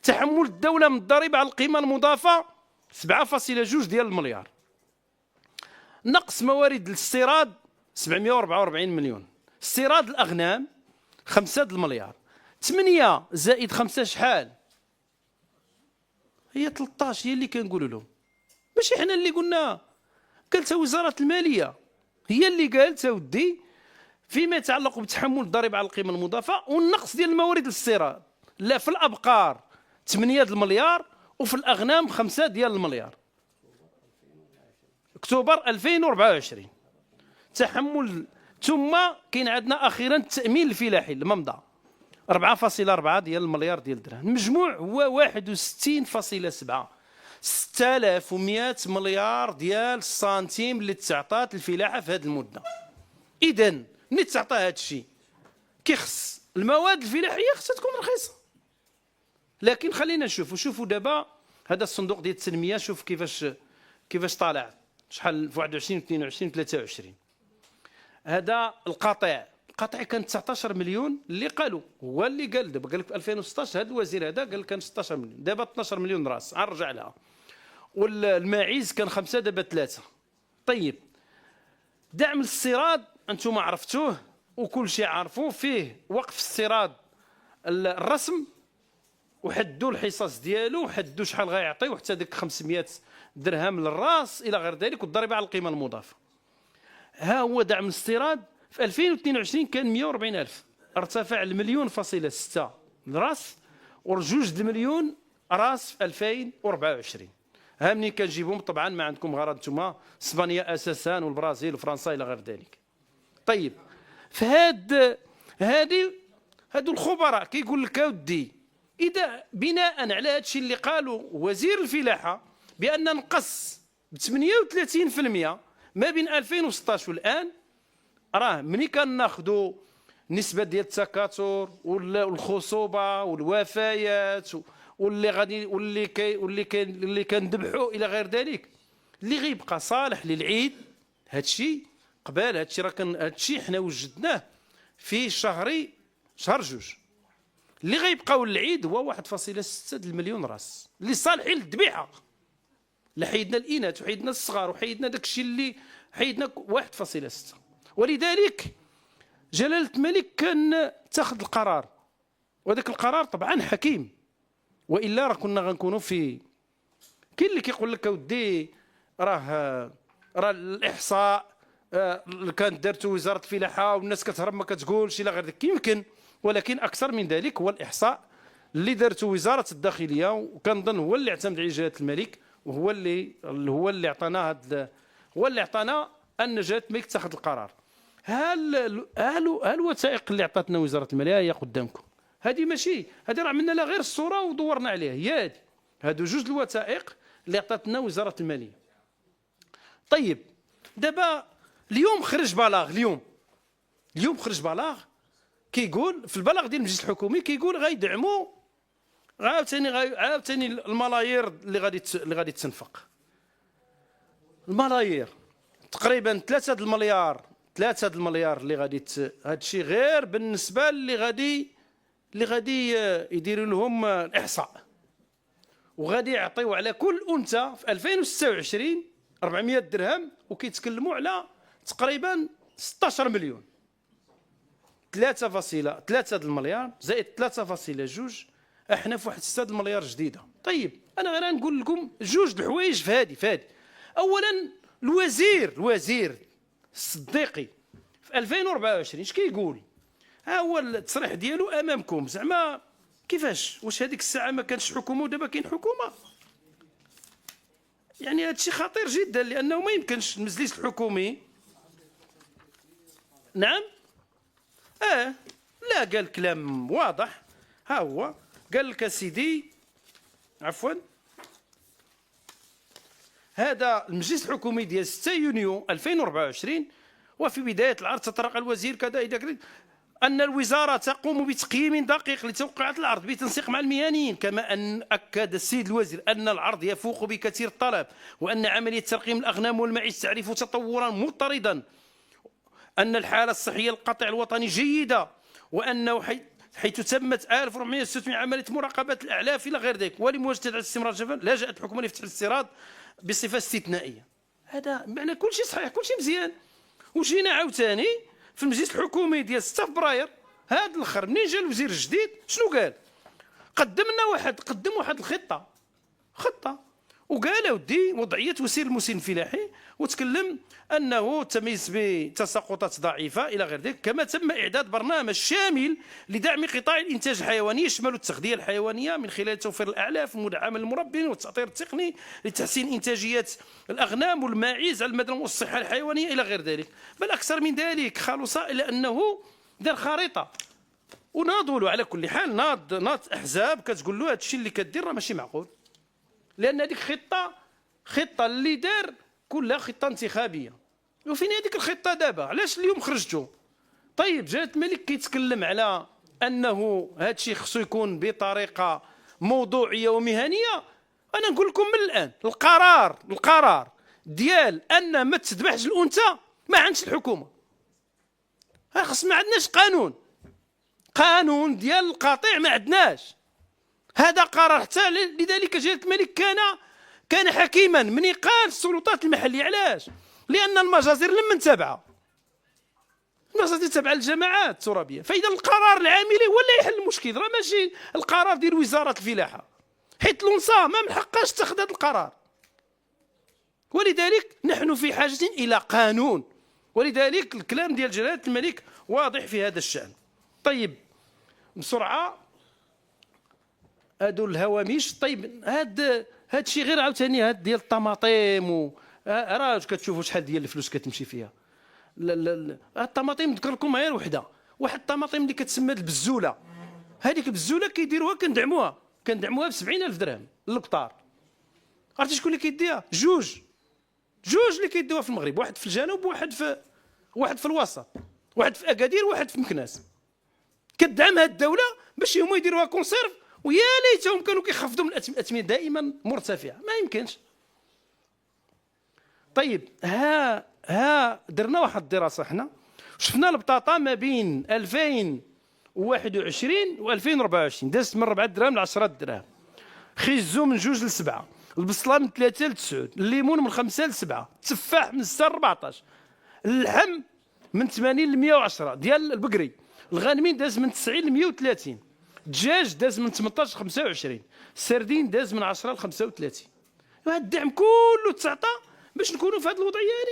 تحمل الدوله من الضريبه على القيمه المضافه 7.2 ديال المليار. نقص موارد الاستيراد 744 مليون. استيراد الاغنام 5 المليار. 8 زائد 5 شحال؟ هي 13، هي اللي كنقولوا لهم، ماشي حنا اللي قلنا. قالتها وزاره الماليه، هي اللي قالت اودي فيما يتعلق بتحمل الضريبه على القيمه المضافه والنقص ديال الموارد الاستيراد. لا، في الابقار 8 المليار وفي الاغنام 5 ديال المليار. اكتوبر 2024 تحمل. ثم كاين عندنا اخيرا التامين الفلاحي الممضى 4.4 ديال المليار ديال الدرهم، المجموع هو 61.7، 6100 مليار ديال السنتيم اللي تعطات الفلاحه في هذه المده. اذا ملي تعطى هذا الشيء كيخص المواد الفلاحيه خصها تكون رخيصه. لكن خلينا شوفوا دابا هذا الصندوق ديال التنميه، شوف كيفاش طالع، شحال في 21 22 23. هذا القطيع كان 19 مليون اللي قالوا، هو اللي قال دابا، قال لك في 2016 هذا الوزير هذا قال كان 16 مليون، دابا 12 مليون راس، غنرجع لها. والماعز كان 5، دابا 3. طيب دعم الاستيراد انتم عرفتوه وكل شيء عارفوه، فيه وقف استيراد الرسم وحدوا الحصص ديالو وحدوا شحال غيعطيو حتى ديك 500 درهم للراس الى غير ذلك، والضريبه على القيمه المضافه. ها هو دعم الاستيراد في 2022 كان 140,000، ارتفع المليون فاصلة 6 راس ورجوج المليون راس في 2024. ها منين كنجيبهم طبعا ما عندكم غرض نتوما، اسبانيا اساسا والبرازيل وفرنسا الى غير ذلك. طيب في هادو الخبراء كيقول لك اودي اذا بناء على هذا الشيء اللي قالوا وزير الفلاحه بان نقص ب 38% ما بين 2016 والان، راه ملي كناخذوا النسبه ديال التكاثر والخصوبه والوفيات واللي غادي واللي كنذبحوا الى غير ذلك، اللي غيبقى صالح للعيد هادشي قبال هادشي راه هادشي حنا وجدناه في شهر جوج، اللي غيبقاو للعيد هو 1.6 المليون راس اللي صالحين للذبيحه. لا حيدنا الاناث وحيدنا الصغار وحيدنا داكشي اللي حيدنا 1.6. ولذلك جلالة الملك كان اتخذ القرار، وذاك القرار طبعا حكيم، والا راه كنا غنكونوا في كاين اللي كيقول لك اودي راه الاحصاء اللي كانت دارته وزاره الفلاحه والناس كتهرب ما كتقولش الى غير ذلك، يمكن، ولكن اكثر من ذلك هو الاحصاء اللي دارته وزاره الداخليه، وكنظن هو اللي اعتمد عليه جلاله الملك، وهو اللي عطانا هو اللي عطانا ان جلاله الملك اتخذ القرار. هل الوثائق اللي عطاتنا وزاره الماليه هي قدامكم؟ هذه ماشي، هذه راه عملنا لها غير الصوره ودورنا عليها، هي هادو جوج الوثائق اللي عطاتنا وزاره الماليه. طيب دابا اليوم خرج بلاغ، اليوم خرج بلاغ كيقول في البلاغ ديال المجلس الحكومي كيقول غيدعموا عاوتاني الملايير اللي غادي تنفق. الملايير تقريبا 3 المليار اللي غادي هذا الشيء غير بالنسبه اللي غادي يديروا لهم الاحصاء، وغادي يعطيو على كل انثى في 2026 400 درهم، وكيتكلموا على تقريبا 16 مليون. 3.3 المليار زائد 3.2 احنا في واحد 6 المليار جديده. طيب انا غير نقول لكم جوج الحوايج في هذه. اولا الوزير الصديقي في 2024 اش كيقول؟ ها هو التصريح ديالو امامكم، زعما كيفاش؟ واش هذيك الساعه ما كانش حكومه ودابا كاين حكومه؟ يعني هذا الشيء خطير جدا، لانه ما يمكنش المجلس الحكومي. نعم لا، قال كلام واضح. ها هو قال لك سيدي، عفوا، هذا المجلس الحكومي ديال 6 يونيو 2024، وفي بداية العرض تطرق الوزير كذا أن الوزارة تقوم بتقييم دقيق لتوقعات العرض بتنسيق مع المهنيين، كما أن أكد السيد الوزير أن العرض يفوق بكثير الطلب، وأن عملية ترقيم الأغنام والمعيش تعرف تطورا مضطردا، أن الحالة الصحية للقطاع الوطني جيدة، وأنه حيث تمت 1400 عملية مراقبة الأعلاف إلى غير ذلك، ولمواجهة الاستمرار الجفاف لجأت الحكومة لفتح الاستيراد بصفة استثنائية. هذا معنى كل شيء صحيح، كل شيء مزيان. وجينا عاوتاني في المجلس الحكومي ديال 6 فبراير هذا الاخر، منين جا الوزير الجديد شنو قال؟ قدم واحد خطه وقال اودي وضعيه وسير المسن الفلاحي، وتكلم انه تميز بتساقطات ضعيفه الى غير ذلك، كما تم اعداد برنامج شامل لدعم قطاع الانتاج الحيواني يشمل التغذيه الحيوانيه من خلال توفير الاعلاف المدعمه للمربين والتاطير التقني لتحسين انتاجيه الاغنام والماعز على المدى والصحه الحيوانيه الى غير ذلك. بل اكثر من ذلك، خلص الى انه دار خريطه وناضوا له. على كل حال ناض احزاب كتقول له هذا الشيء اللي كدير راه ماشي معقول، لان هذيك خطه اللي دار كلها خطه انتخابيه. وفين هذيك الخطه دابا؟ علاش اليوم خرجتوا؟ طيب جلاله الملك كيتكلم على انه هذا الشيء خصو يكون بطريقه موضوعيه ومهنيه. انا نقول لكم من الان القرار ديال ان ما تذبحش الانثى ما عندش الحكومه. خص، ما عندناش قانون ديال القطيع، ما عندناش. هذا قرار حتى لذلك جلاله الملك كان حكيما من قال السلطات المحليه. علاش؟ لان المجازر لم تابعه، المجازر تابعه للجماعات الترابيه. فاذا القرار العاملي هو اللي يحل المشكل، راه ماشي القرار ديال وزاره الفلاحه، حيت الأنثى ما من حقاش تاخذ هذا القرار. ولذلك نحن في حاجه الى قانون، ولذلك الكلام ديال جلاله الملك واضح في هذا الشان. طيب بسرعه هادو الهوامش. طيب هاد الشيء غير عاوتاني هاد ديال الطماطم راه كتشوفوا شحال ديال الفلوس كتمشي فيها. الطماطم نذكر لكم غير وحده، واحد الطماطم اللي كتسمى البزوله. هذيك البزوله كيديروها كندعموها ب 70,000 درهم للقطار. عرفتي شكون اللي كيديها؟ جوج اللي كيديوها في المغرب، واحد في الجنوب واحد في الوسط، واحد في اكادير واحد في مكناس. كدعمها الدوله باش هما يديروها كونسيرف، ويا ليتهم كانوا كيخفضوا من الاثمنه دائما مرتفعه، ما يمكنش. طيب ها درنا واحد الدراسه حنا شفنا البطاطا ما بين 2021 و 2024 دازت من 4 دراهم ل 10 دراهم، خيزو من 2 ل 7، البصله من 3 ل 9، الليمون من 5 ل 7، التفاح من 6 ل 14، اللحم من 80 ل 110 ديال البقري، الغانمين داز من 90 ل 130، الدجاج داز من 18 ل 25، السردين داز من 10 ل 35. هذا الدعم كله تعطى باش نكونوا في هذه الوضعيه يعني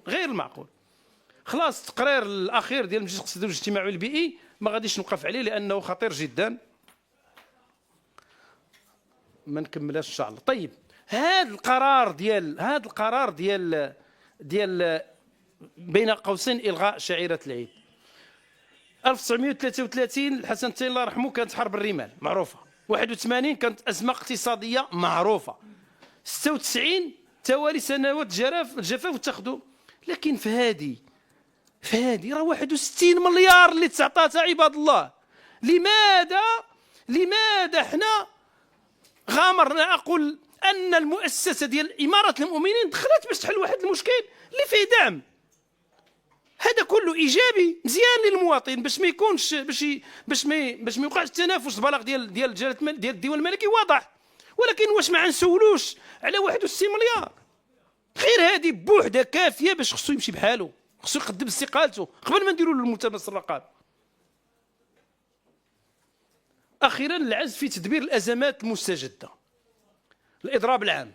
غير المعقول. خلاص التقرير الاخير ديال مجلس الاقتصادي والاجتماعي والبيئي ما غاديش نوقف عليه لانه خطير جدا، ما نكملهاش ان شاء الله. طيب هذا القرار ديال بين قوسين الغاء شعيره العيد. 1933 الحسن الثاني الله يرحمه كانت حرب الرمال معروفه، 81 كانت ازمه اقتصاديه معروفه، 96 توالي سنوات الجفاف وتاخذوا. لكن في هذه راه 61 مليار اللي تعطاتها عباد الله. لماذا حنا غامرنا؟ اقول ان المؤسسه ديال اماره المؤمنين دخلت باش تحل واحد المشكل اللي فيه دعم. هذا كله ايجابي مزيان للمواطن باش ما يكونش باش ما يوقعش التنافس البلاغ ديال الديوان الملكي واضح. ولكن واش ما نسولوش على 61 مليار؟ غير هذه بوحده كافيه باش خصو يمشي بحاله، خصو يقدم استقالته قبل ما نديروا له الملتمس الرقابه. اخيرا العجز في تدبير الازمات المستجده. الاضراب العام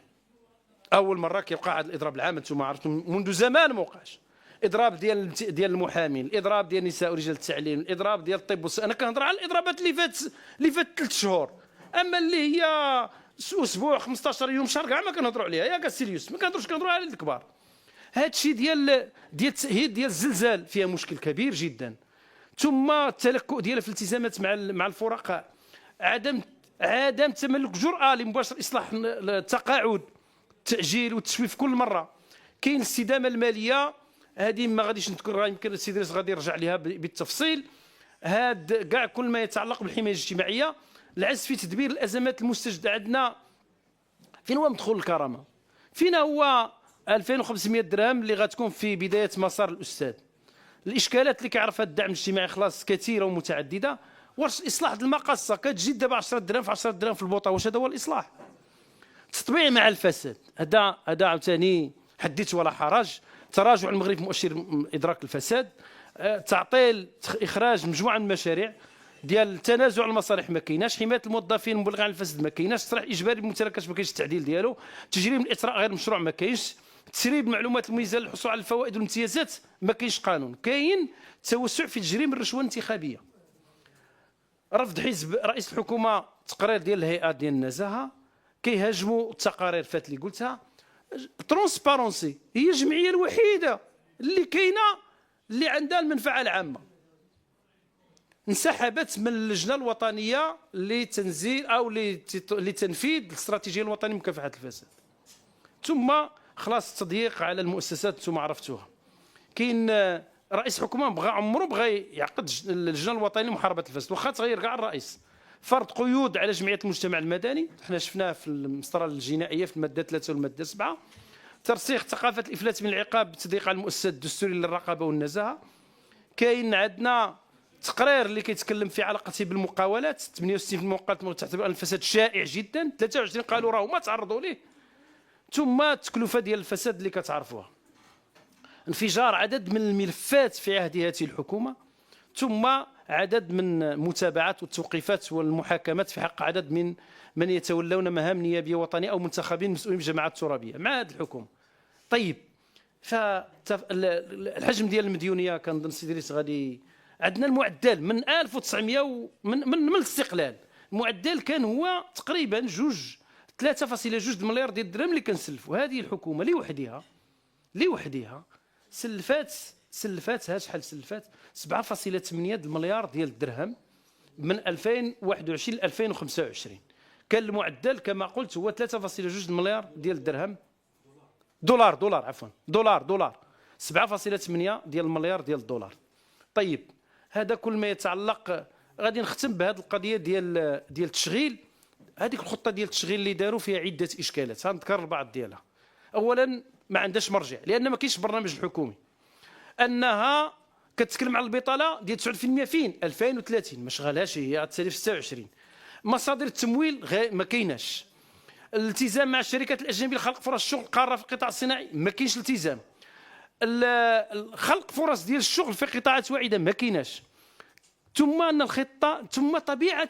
اول مره كيوقع هذا الاضراب العام، انتم عرفتم منذ زمان ما وقعش. اضراب ديال المحامين، الاضراب ديال النساء ورجال التعليم، الاضراب ديال الطب انا كنهضر على الاضرابات اللي فات 3 شهور، اما اللي هي اسبوع 15 يوم شهر كاع ما كنهضروا عليها يا كاسيليوس، ما كنهضروا على الكبار. هذا الشيء ديال التأهيل ديال الزلزال فيها مشكل كبير جدا، ثم التلكؤ ديالها في الالتزامات مع الفرقاء، عدم تملك جرأة لمباشرة اصلاح التقاعد، التأجيل والتسويف كل مره. كاين الاستدامه الماليه هذه ما غاديش نذكرها، يمكن السيد الرئيس غادي يرجع لها بالتفصيل. هاد كاع كل ما يتعلق بالحمايه الاجتماعيه، العجز في تدبير الازمات المستجده. عندنا فين هو مدخول الكرامه؟ فين هو 2500 درهم اللي غتكون في بدايه مسار الاستاذ؟ الاشكالات اللي كيعرفها الدعم الاجتماعي خلاص كثيره ومتعدده. واش اصلاح المقصه كتجي دابا 10 دراهم في 10 دراهم في البوطه؟ واش هذا هو الاصلاح؟ تطبيع مع الفساد، هذا عاوتاني حديث ولا حرج. تراجع المغرب في مؤشر ادراك الفساد، تعطيل اخراج مجموعه من المشاريع ديال تنازع المصالح ما كايناش، حمايه الموظفين المبلغين عن الفساد ما كايناش، تصريح اجباري بالممتلكات ما كاينش التعديل ديالو، تجريم الاثراء غير مشروع ما كاينش، تسريب المعلومات المميزه للحصول على الفوائد والامتيازات ما كاينش قانون، كاين توسع في تجريم الرشوه الانتخابيه. رفض حزب رئيس الحكومه تقرير ديال الهيئه ديال النزاهه، كيهاجموا التقارير فات اللي قلتها. ترونسبارونسي هي الجمعيه الوحيده اللي كاينه اللي عندها المنفعه العامه، انسحبت من اللجنه الوطنيه لتنزيل او لتنفيذ الاستراتيجيه الوطنيه لمكافحه الفساد. ثم خلاص التضييق على المؤسسات انتم عرفتوها. كاين رئيس حكومه عمره بغى يعقد اللجنه الوطنيه لمحاربه الفساد، واخا تغير كاع الرئيس. فرض قيود على جمعيات المجتمع المدني، حنا شفناه في المسطره الجنائيه في الماده 3 والماده 7. ترسيخ ثقافه الافلات من العقاب بالتضييق على المؤسسات الدستوريه للرقابه والنزاهه. كاين عندنا تقرير اللي كيتكلم في علاقته بالمقاولات، 68 في المقاولات تعتبر ان الفساد شائع جدا، 23 قالوا راه هما تعرضوا ليه. ثم التكلفه ديال الفساد اللي كتعرفوها، انفجار عدد من الملفات في عهد هذه الحكومه، ثم عدد من متابعات والتوقيفات والمحاكمات في حق عدد من يتولون مهام نيابيه وطنيه او منتخبين مسؤولين بجماعات ترابيه مع هذه الحكومه. طيب فالحجم ديال المديونيه كنظن السيد الرئيس غادي عندنا المعدل من 1900 من الاستقلال، المعدل كان هو تقريبا 3.2 مليار ديال الدرهم اللي كنسلفوا. هذه الحكومه لوحدها سلفات ها شحال سلفات 7.8 المليار ديال الدرهم من 2021 ل 2025. كان المعدل كما قلت هو 3.2 مليار ديال الدرهم، دولار 7.8 ديال المليار ديال الدولار. طيب هذا كل ما يتعلق. غادي نختم بهذه القضيه ديال التشغيل. هذيك الخطه ديال التشغيل اللي داروا فيها عده اشكالات، غنذكر البعض ديالها. اولا ما عندهاش مرجع، لان ما كاينش برنامج الحكومي. انها كتكلم على البطاله ديال 9% فين 2030 ما شغالهاش، هي تسالي في 26. مصادر التمويل ما كايناش. الالتزام مع الشركات الاجنبيه لخلق فرص الشغل قاره في القطاع الصناعي ما كاينش التزام. خلق فرص ديال الشغل في قطاعات واعده ما كايناش. ثم ان الخطه، ثم طبيعه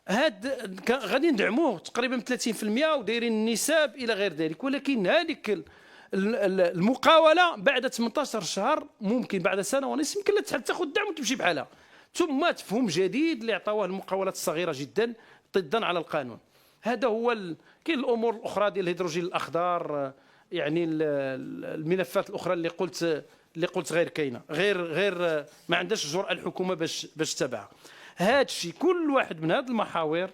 هاد غادي ندعموه تقريبا 30% ودايرين النساب الى غير ذلك، ولكن هذيك المقاوله بعد 18 شهر ممكن بعد سنه ونصف يمكن تاخذ الدعم وتمشي بحالها. ثم تفهم جديد اللي عطاوه المقاولات الصغيره جدا ضدا على القانون. هذا هو كاين الامور الاخرى ديال الهيدروجين الاخضر، يعني الملفات الاخرى اللي قلت غير كاينه، غير ما عندهاش الجرأه الحكومه باش تتبعها. هذا الشيء كل واحد من هذه المحاور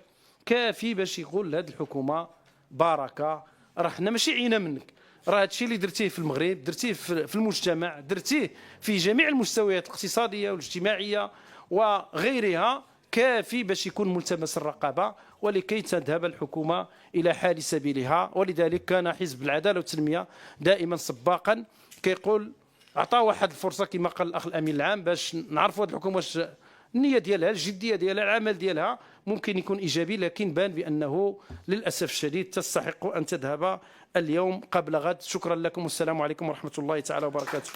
كافي باش يقول لهذه الحكومه بركه، راه حنا ماشي عينا منك، راه هذا الشيء اللي درتيه في المغرب درتيه في المجتمع، درتيه في جميع المستويات الاقتصاديه والاجتماعيه وغيرها، كافي باش يكون ملتمس الرقابه ولكي تذهب الحكومه الى حال سبيلها. ولذلك كان حزب العداله والتنميه دائما سباقا كيقول عطاه واحد الفرصه كما قال الاخ الامين العام باش نعرفوا هذه الحكومه واش النيه ديالها، الجديه ديالها، العمل ديالها ممكن يكون ايجابي، لكن بان بانه للاسف الشديد تستحق ان تذهب اليوم قبل غد. شكرا لكم والسلام عليكم ورحمه الله تعالى وبركاته.